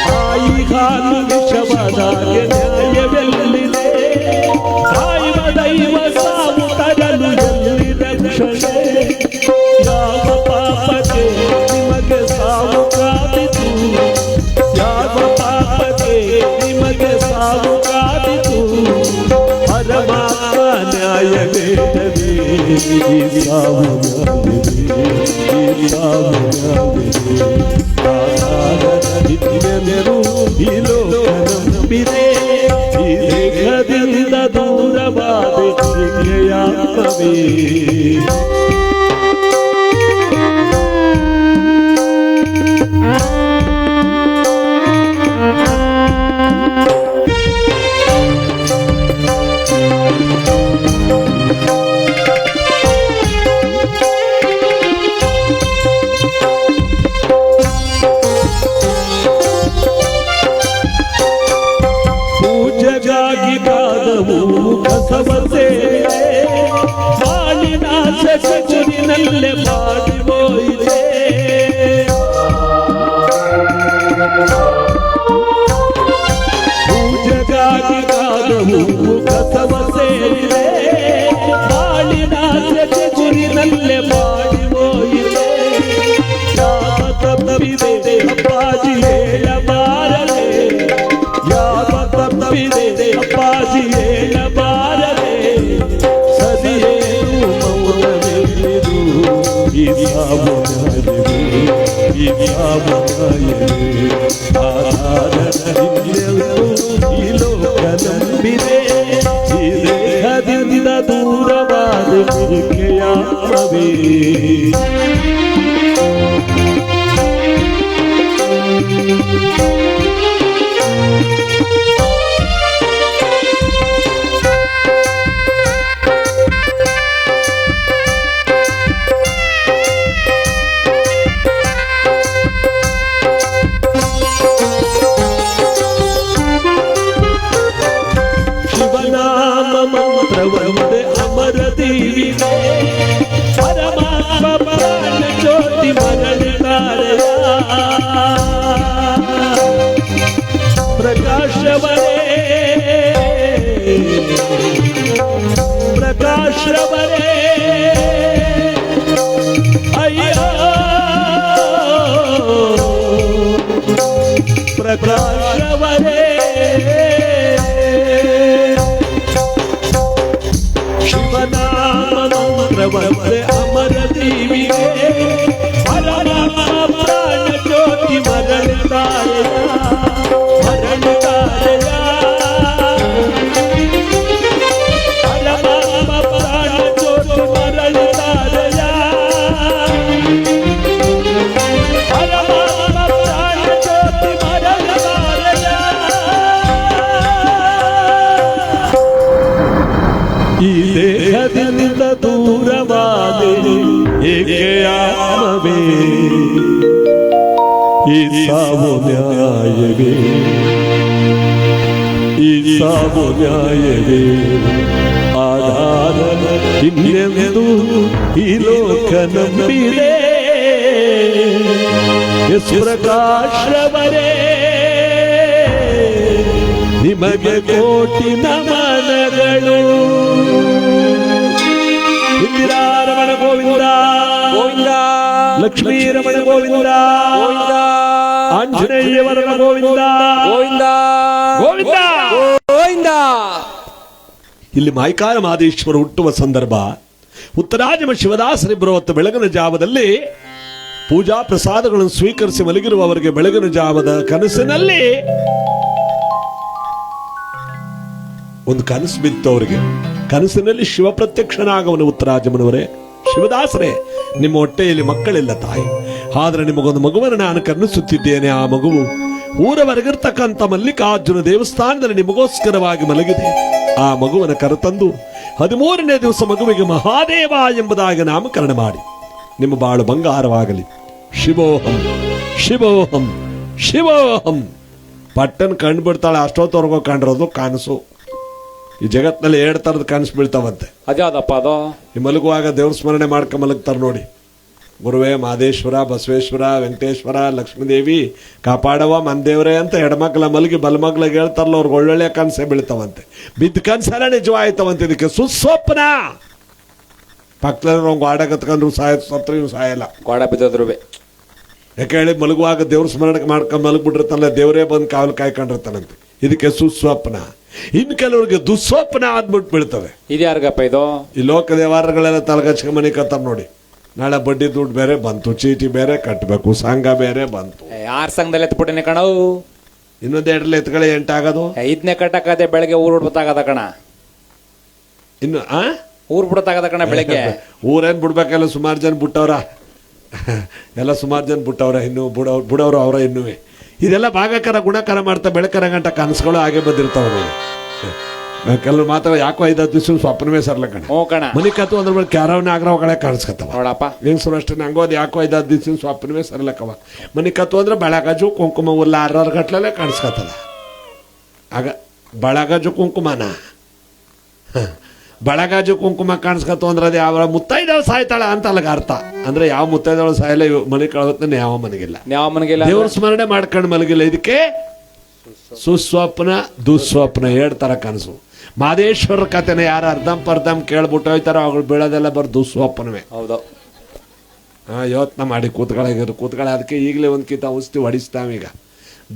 ತಾಯಿ ಹಾಲು ವಿಷವಾದಾಗೆ ನ್ಯಾಯವೆಲ್ಲಿದೆ ಕಾಯುವ ದೈವ ಸಾವು ತರಲು ಎಲ್ಲಿದೆ ರಕ್ಷಣೆ ಯಾವ ಪಾಪಕ್ಕೆ ನಿಮಗೆ ಸಾವು ಕಾದಿತು ಯಾವ ಪಾಪಕ್ಕೆ ನಿಮಗೆ ಸಾವು ಕಾದಿತು ಪರಮಾತ್ಮ ನ್ಯಾಯವೇದವೇ ಈ ಸಾವು ನ್ಯಾಯವೇ ಈ ಸಾವು ನ್ಯಾಯವೇ ಈ ಲೋಕ ನಂಬಿದೆ ಈ ದೇಹದಿಂದ ದೂರವಾದ ಆತ್ಮವೇ ಪೂಜೆಗಾಗಿ ಕಾದವು ಕಸವ ಸೇರಿದೆ ಬಾಳಿನ ಸೆಸರಿನಲ್ಲೇ ಮಾಡಿ ಹೋಯಿದೆ ಪೂಜೆಗಾಗಿ ಕಾದವು ಕಸವ ಸೇರಿದೆ ಬಾಳಿನ ಸೆಸರಿನಲ್ಲೇ ಮಾಡಿ ಹೋಯಿದೆ ಯಾವ ತಪ್ಪಿದೆ ಅಪ್ಪಾಜಿ ಹೇಳಬಾರದೆ ಯಾವ ತಪ್ಪಿದೆ ಅಪ್ಪಾಜಿ ಹೇಳಬಾರದೆ ಸರಿಯೇನು ಮೌನವೆಲ್ಲಿದು ಈ ಸಾವು ನ್ಯಾಯವೇ ಈ ಸಾವು ನ್ಯಾಯವೇ ಆಧಾರವಿಲ್ಲವೂ ಈ ಲೋಕ ನಂಬಿದೆ ಈ ದೇಹದಿಂದ ದೂರವಾದ ಆತ್ಮವೇ ಶಿವನಾಮ ಮಂತ್ರವಂತೆ ಅಮರ ದೀವಿದೆ ಪರಮಾತ್ಮ ಪ್ರಾಣ ಜ್ಯೋತಿ ಮರಳಿದಾರೆಯ ಪ್ರಕಾಶವರೇ ಪ್ರಕಾಶವರೇ ಅಯ್ಯ ಪ್ರಕಾಶವರೇ ಮಂತ್ರವಂತೆ ಅಮರ ದೀವಿಗೆ ಪರಮ ಪ್ರಾಣ ಜ್ಯೋತಿ ಮರಳುತ್ತಾರೆಯ ಮರಳುತ್ತಾರೆಯ ಪರಮ ಪ್ರಾಣ ಜ್ಯೋತಿ ಮರಳುತ್ತಾರೆಯ ಪರಮ ಪ್ರಾಣ ಜ್ಯೋತಿ ಮರಳುತ್ತಾರೆಯ. ಈ ದೇಹದಿಂದ ದೂರವಾದೆ ಏಕೆ ಆತ್ಮವೇ, ಈ ಸಾವು ನ್ಯಾಯವೇ, ಈ ಸಾವು ನ್ಯಾಯವೇ, ಆಧಾರ ಇನ್ನೆಂದು ಈ ಲೋಕ ನಂಬಿದೆ. ಎಸ್ ಪ್ರಕಾಶವರೇ ನಿಮಗೆ ಕೋಟಿ ನಮನಗಳು. ಇಂದಿರಾರಮಣ ಗೋವಿಂದ ಗೋವಿಂದ, ಲಕ್ಷ್ಮೀ ರಮಣ ಗೋವಿಂದ ಗೋವಿಂದ, ಆಂಜನೇಯವರಣ ಗೋವಿಂದ ಗೋವಿಂದ ಗೋವಿಂದ ಗೋವಿಂದ. ಇಲ್ಲಿ ಮಾಯ್ಕಾರ ಮಹದೇಶ್ವರ ಹುಟ್ಟುವ ಸಂದರ್ಭ. ಉತ್ತರಾಜಮ ಶಿವದಾಸರಿಬ್ಬರು ಹೊತ್ತು ಬೆಳಗಿನ ಜಾವದಲ್ಲಿ ಪೂಜಾ ಪ್ರಸಾದಗಳನ್ನು ಸ್ವೀಕರಿಸಿ ಮಲಗಿರುವವರಿಗೆ ಬೆಳಗಿನ ಜಾವದ ಕನಸಿನಲ್ಲಿ ಒಂದು ಕನಸು ಬಿತ್ತು ಅವರಿಗೆ. ಕನಸಿನಲ್ಲಿ ಶಿವ ಪ್ರತ್ಯಕ್ಷನಾಗವನು. ಉತ್ತರಾಜಮನವರೇ, ಶಿವದಾಸರೇ, ನಿಮ್ಮ ಹೊಟ್ಟೆಯಲ್ಲಿ ಮಕ್ಕಳಿಲ್ಲ ತಾಯಿ, ಆದ್ರೆ ನಿಮಗೊಂದು ಮಗುವನ್ನು ನಾನು ಕರ್ಣಿಸುತ್ತಿದ್ದೇನೆ. ಆ ಮಗುವು ಊರವರೆಗಿರ್ತಕ್ಕಂಥ ಮಲ್ಲಿಕಾರ್ಜುನ ದೇವಸ್ಥಾನದಲ್ಲಿ ನಿಮಗೋಸ್ಕರವಾಗಿ ಮಲಗಿದೆ. ಆ ಮಗುವನ್ನು ಕರೆತಂದು 13ನೇ ದಿವಸ ಮಗುವಿಗೆ ಮಹಾದೇವ ಎಂಬುದಾಗಿ ನಾಮಕರಣ ಮಾಡಿ ನಿಮ್ಮ ಬಾಳು ಬಂಗಾರವಾಗಲಿ. ಶಿವೋಹಂ ಶಿವೋಹಂ ಶಿವೋಹಂ. ಪಟ್ಟನ್ ಕಂಡು ಬಿಡ್ತಾಳೆ. ಅಷ್ಟೊತ್ತವರೆಗೂ ಕಂಡಿರೋದು ಕನಸು. ಈ ಜಗತ್ತಿನಲ್ಲಿ 2 ತರದ ಕನಸು ಬೀಳ್ತಾವಂತೆ. ಅದ್ಯಾವ್ದಪ್ಪ ಅದು? ಈ ಮಲಗುವಾಗ ದೇವ್ರ ಸ್ಮರಣೆ ಮಾಡ್ಕೊಂಡ್ ಮಲಗ್ತಾರ ನೋಡಿ. ಗುರುವೇ, ಮಹದೇಶ್ವರ, ಬಸವೇಶ್ವರ, ವೆಂಕಟೇಶ್ವರ, ಲಕ್ಷ್ಮೀದೇವಿ ಕಾಪಾಡವ ಮಂದೇವ್ರೆ ಅಂತ ಎಡಮಕ್ಳ ಮಲಗಿ ಬಲಮಗ್ಳಿಗೆ ಹೇಳ್ತಾರಲ್ಲ, ಅವ್ರಿಗೆ ಒಳ್ಳೊಳ್ಳೆ ಕನಸೆ ಬೀಳ್ತಾವಂತೆ. ಬಿದ್ದ ಕನಸೆಲ್ಲ ನಿಜವಾಯ್ತವಂತೆ. ಇದಕ್ಕೆ ಸುಸ್ವಪ್ನ. ಪಕ್ಕದಲ್ಲಿ ಗಾಡ ಕತ್ಕೊಂಡ್ರು ಸತ್ರ ಇವ್ ಸಾಯಲ್ಲ. ಗಾಡ ಬಿದ್ದದ್ರು ಯಾಕೆ ಹೇಳಿ, ಮಲಗುವಾಗ ದೇವ್ರ ಸ್ಮರಣೆ ಮಾಡ್ಕೊಂಡು ಮಲಗ್ಬಿಟ್ಟಿರ್ತಾನಲ್ಲ, ದೇವರೇ ಬಂದು ಕಾವಲು ಕಾಯ್ಕೊಂಡಿರ್ತಾನಂತೆ. ಇದಕ್ಕೆ ಸುಸ್ವಪ್ನ. ಇನ್ನು ಕೆಲವ್ರಿಗೆ ದುಸ್ವಪ್ನ ಆದ್ಬಿಟ್ಟು ಬೀಳ್ತವೆ. ಇದ್ಯಾರ್ಗಪ್ಪ ಇದು? ಈ ಲೋಕ ದೇವಾರಗಳೆಲ್ಲ ತಲೆಗಚ್ಕೊಂಡ್ ಮನೆ ಕತ್ತಾರ ನೋಡಿ. ನಾಳೆ ಬಡ್ಡಿ ದುಡ್ಡು ಬೇರೆ ಬಂತು, ಚೀಟಿ ಬೇರೆ ಕಟ್ಟಬೇಕು, ಸಂಘ ಬೇರೆ ಬಂತು. 6 ಸಂಘದಲ್ಲಿ ಎತ್ಬಿಟ್ಟಿನಿ ಕಣವು. ಇನ್ನೊಂದು 2 ಎತ್ಗಳೇ 8 ಆಗೋದು. 5ನೇ ಕಟ್ಟಕತೆ ಬೆಳಗ್ಗೆ ಊರ್ ಬಿಡ್ಬೇಕಾಗದ ಕಣ. ಇನ್ನು ಊರ್ ಬಿಡತಾಗದ ಕಣ ಬೆಳಗ್ಗೆ. ಊರೇನ್ ಬಿಡ್ಬೇಕೆಲ್ಲ ಸುಮಾರು ಜನ ಬಿಟ್ಟವ್ರ. ಎಲ್ಲ ಸುಮಾರು ಜನ ಬಿಟ್ಟವ್ರ. ಇನ್ನು ಬಿಡೋರು ಅವರ ಇನ್ನುವೆ. ಇದೆಲ್ಲ ಭಾಗಕರ ಗುಣಕರ ಮಾಡ್ತಾ ಬೆಳಕರ ಗಂಟ ಕನಸುಗಳು ಹಾಗೆ ಬಂದಿರ್ತಾವ ನೋಡಿ. ಕೆಲವ್ರು ಮಾತ್ರ ಯಾಕೋ 5-10 ದಿವಸ ಸ್ವಪ್ನವೇ ಸರ್ಲ ಕಣ. ಮನಿ ಕತ್ತು ಅದ್ರ ಮೇಲೆ ಕ್ಯಾರವನ್ನ ಆಗ್ರಹಗಳೇ ಕಾಣಿಸ್ಕತ್ತವ ನೋಡಪ್ಪ. ಹೆಂಗಸರು ಅಷ್ಟೇ ನಂಗೋದು ಯಾಕೋ 5-10 ದಿವಸ ಸ್ವಪ್ನವೇ ಸರ್ಲಕ್ಕವ. ಮನಿ ಕತ್ತು ಅಂದ್ರೆ ಬಳಗಜು ಕುಂಕುಮ ಉಲ್ಲ 6 ಗಟ್ಲಲ್ಲೇ ಕಾಣಿಸ್ಕತ್ತದ. ಆಗ ಬಳಗಜು ಕುಂಕುಮನ ಬಳಗಾಜು ಕುಂಕುಮ ಕಾಣಿಸ್ಕತ್ತು ಅಂದ್ರೆ ಅದು ಯಾವ ಮುತ್ತೈದವ ಸಾಯ್ತಾಳ ಅಂತ ಅಲ್ಲಿಗೆ ಅರ್ಥ. ಅಂದ್ರೆ ಯಾವ ಮುತ್ತೈದವಳು ಸಾಯಲ್ಲ, ಮನೆ ಕಳವತ್ತ ಯಾವ ಮನೆಗಿಲ್ಲ, ದೇವ್ರ ಸ್ಮರಣೆ ಮಾಡ್ಕೊಂಡು ಮಲಗಿಲ್ಲ. ಇದಕ್ಕೆ ಸುಸ್ವಪ್ನ ದುಸ್ವಪ್ನ 2 ತರ ಕನಸು. ಮಹದೇಶ್ವರ ಕಥೆನ ಯಾರು ಅರ್ಧಂಪರ್ಧಂ ಕೇಳ್ಬಿಟ್ಟು ಹೋಯ್ತಾರೋ ಅವ್ಗಳು ಬೀಳೋದೆಲ್ಲ ಬರ್ ದುಸ್ವಪ್ನವೇ. ಹೌದು. ಯೋತ್ನ ಮಾಡಿ ಕೂತ್ಗಳ. ಅದಕ್ಕೆ ಈಗಲೇ ಒಂದ್ಕಿಂತ ಔಷಧಿ ಹೊಡಿಸ್ತಾವೀಗ.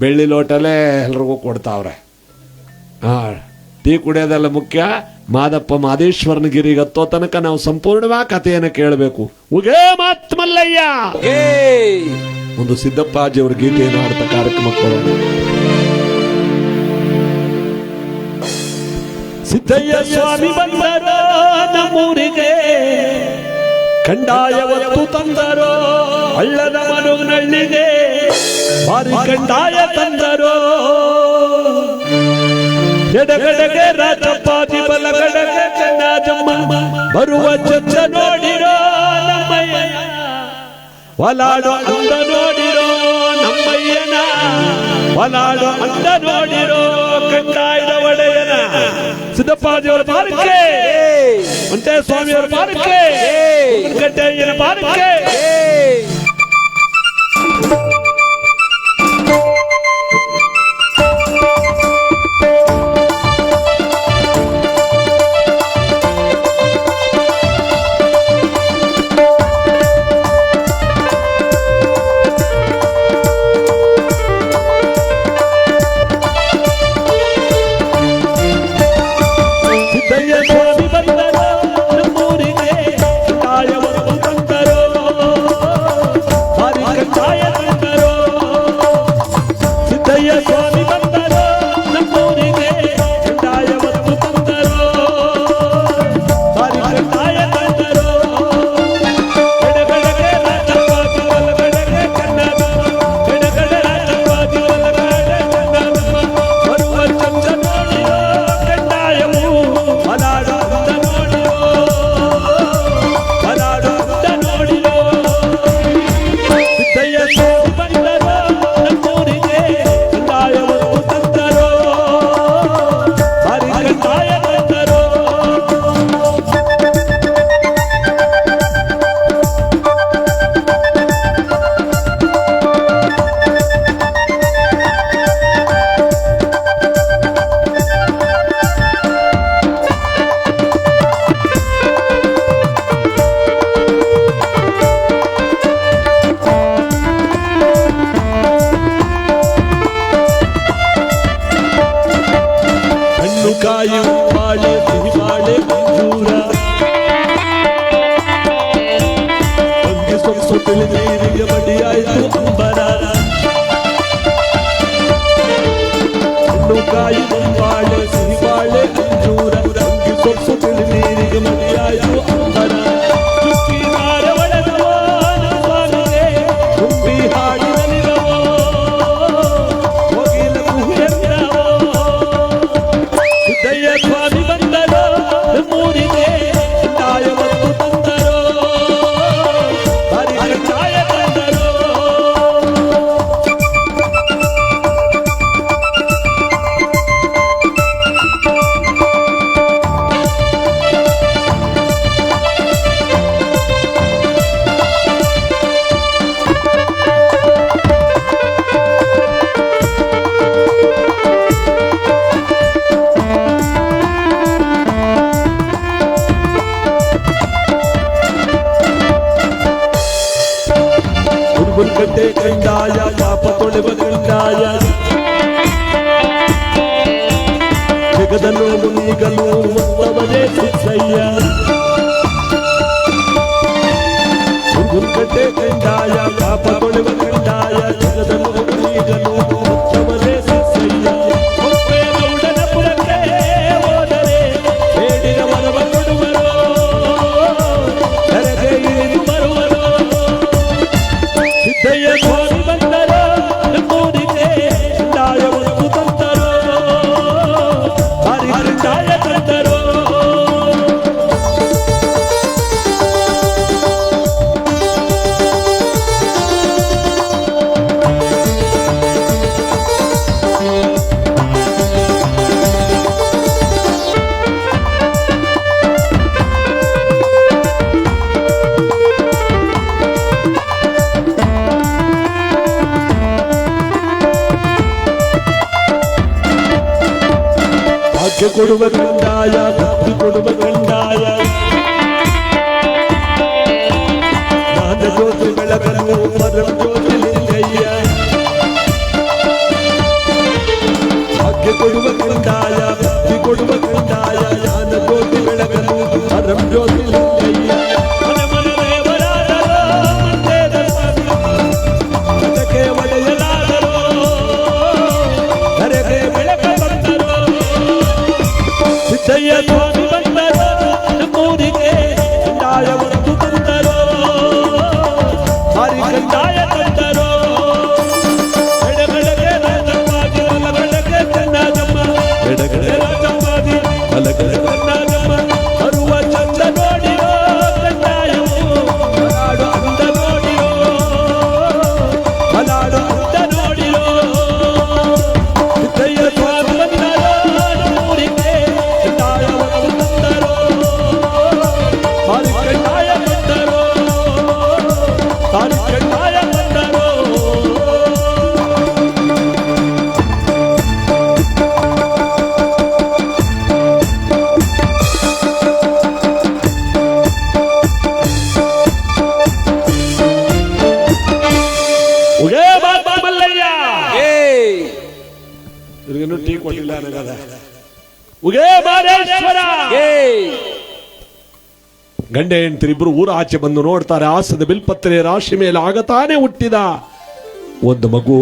ಬೆಳ್ಳಿ ಲೋಟಲ್ಲೇ ಎಲ್ರಿಗೂ ಕೊಡ್ತಾವ್ರೆ. ಟೀ ಕುಡಿಯೋದೆಲ್ಲ ಮುಖ್ಯ. ಮಾದಪ್ಪ ಮಹದೇಶ್ವರನ ಗಿರಿಗೆ ಹತ್ತೋ ತನಕ ನಾವು ಸಂಪೂರ್ಣವಾಗಿ ಕಥೆಯನ್ನು ಕೇಳಬೇಕು. ಉಗೇ ಮಾತ್ಮಲ್ಲಯ್ಯ. ಒಂದು ಸಿದ್ದಪ್ಪಾಜಿಯವರ ಗೀತೆಯನ್ನು ಆಡ್ತಾ ಕಾರ್ಯಕ್ರಮ ಕೊಡೋಣ. ಸಿದ್ದಯ್ಯ ಸ್ವಾಮಿ ಬಂದರೋ ನಮ್ಮೂರಿಗೆ, ಕಂಡಾಯ ಒತ್ತು ತಂದರೋ ಹಳ್ಳದ ಮನುನಳ್ಳಿಗೆ, ಬಾರಿ ಕಂಡಾಯ ತಂದರೋ ಎಡಗಡೆಗೆ ರಾಜಪ್ಪಾಜಿ, ಬಲಗಡೆಗೆ ಕಣ್ಣಾಜಮ್ಮ, ಬರುವ ಚಂದ ನೋಡಿರೋ ನಮ್ಮಯ್ಯನ, ಒಲಾಡೋ ಅಂದ ನೋಡಿರೋ ನಮ್ಮಯ್ಯನ, ಒಲಾಡೋ ಅಂದ ನೋಡಿರೋ ಕಂಡಾಯದ ಒಡೆಯನ. ಸಿದ್ದಪ್ಪಾಜಿಯವರ ಬಾರಿಕೆ, ಮಂಟೆ ಸ್ವಾಮಿಯವರ ಬಾರಿಕೆ, ಕಟ್ಟೆಯ್ಯನ ಬಾರಿಕೆ. ಸಿದ್ದಯ್ಯ ಸ್ವಾಮಿ ಬಂದರೋ ಕಾಯಿ ಬಾಳೆ ಸಿಹಿ ಬಾಳೆ ಅಂಜೂರ ಅಂಗಿ ಸೊಪ್ಪು ತಿಳಿ ನೀರಿಗೆ ಮಡಿಯಾಯಿತು ಅಂಬರ ಚುಕ್ಕಿ ನಾರ ಒಳಗವೋ ಸ್ವಾಮಿಗೆ ತುಂಬಿ ಹಾಡಿನ ನಿಲವೋ ಹೋಗಿಲ ಕುಹುಯಂದ್ರವೋ ಸಿದ್ದಯ್ಯ ಸ್ವಾಮಿ ಬಂದರೋ ನಮ್ಮೂರಿಗೆ ದಾಯವತ್ತು ತಂದರೋ ಹರಿ ದಾಯ ತಂದರೋ ಗುಲ್ಗಟ್ಟೆ ಕಂಡಾಯ ಪಾಪ ತೊಳೆವ ಕಂಡಾಯ ಜಗದಲ್ಲೂ ಮುನಿಗಲು ಮೊತ್ತವನೇ ಸಿದ್ದಯ್ಯ ಗುಲ್ಗಟ್ಟೆ ಕಂಡಾಯ ಪಾಪ ತೊಳೆವ ಕಂಡಾಯ ಜಗದಲ್ಲೂ ಮುನಿಗಲು ಮೊತ್ತವನೇ ಸಿದ್ದಯ್ಯ ಗೌಡನ ಪುರಕ್ಕೆ ಹೋದರೆ ಬೇಡಿನ ವರವ ಕೊಡುವರು ಕರೆಗೆ ಇಳಿದು ಬರುವರು ಸಿದ್ದಯ್ಯ ಸ್ವಾಮಿ ಬಂದರೋ ನಮ್ಮೂರಿಗೆ ದಾಯವತ್ತು ತಂದರೋ ಹರಿ ದಾಯ ತಂದರೋ ಭಾಗ್ಯ ಕೊಡುವ ಕಂದಾಯ ಭಕ್ತಿ ಕೊಡುವ ಕಂದಾಯ ಜ್ಞಾನ ಜ್ಯೋತಿ ಬೆಳಗಲು ಮರಳ ಜ್ಯೋತಿ ಲಿಂಗಯ್ಯ ಭಾಗ್ಯ ಕೊಡುವ ಕಂದಾಯ ಭಕ್ತಿ ಕೊಡುವ ಕಂದಾಯ ಜ್ಞಾನ ಜ್ಯೋತಿ ಬೆಳಗಲು ಮರಳ ಜ್ಯೋತಿ ಲಿಂಗಯ್ಯ ಮನೆ ಮನೆ ದೇವರಾದರೋ ಮಂಡೇದ ಸ್ವಾಮಿ ಅದಕ್ಕೆ ಒಡೆಯಲಾದರೋ ಧರೆಗೆ ಬೆಳಕ ಬಂದರೋ ಸಿದ್ದಯ್ಯ ಸ್ವಾಮಿ ಬಂದರೋ ನಮ್ಮೂರಿಗೆ ದಾಯವತ್ತು ತಂದರೋ ಹರಿ ಕಂದಾಯ ತಂದರೋ ಎಡಗಡೆಗೆ ರಾಜಮ್ಮಾದಿ ಬಲಗಡೆಗೆ ಕನ್ನಡಮ್ಮ ಎಡಗಡೆ ರಾಜಮ್ಮಾದಿ ಬಲಗಡೆ ಕನ್ನಡಮ್ಮ ಬರುವ ಚಂದ ನೋಡಿರೋ ಕಂದಾಯವು ಮಲಾಡು ಅಂದ ನೋಡಿರೋ ಮಲಾಡು ಅಂದ ನೋಡಿರೋ ಸಿದ್ದಯ್ಯ ಸ್ವಾಮಿ ಬಂದರೋ ನಮ್ಮೂರಿಗೆ ದಾಯವತ್ತು ತಂದರೋ ಹರಿ ಕಂದಾಯ ತಂದರೋ ಹರಿ ಕಂದಾಯ ತಂದರೋ ಉಗೇ ಬಾಬಾ ಮಲ್ಲಯ್ಯ ಇವ್ರಿಗೇನು ಟೀ ಕೊಟ್ಟಿಲ್ಲ ನನಗದ ಉಗೇ ಮಾರೇಶ್ವರ ಗಂಡ ಹೆಂಡತಿರಿಬ್ರು ಊರ ಆಚೆ ಬಂದು ನೋಡ್ತಾರೆ ಆಸದ ಬಿಲ್ಪತ್ರೆ ರಾಶಿ ಮೇಲೆ ಆಗತಾನೆ ಹುಟ್ಟಿದ ಒಂದು ಮಗು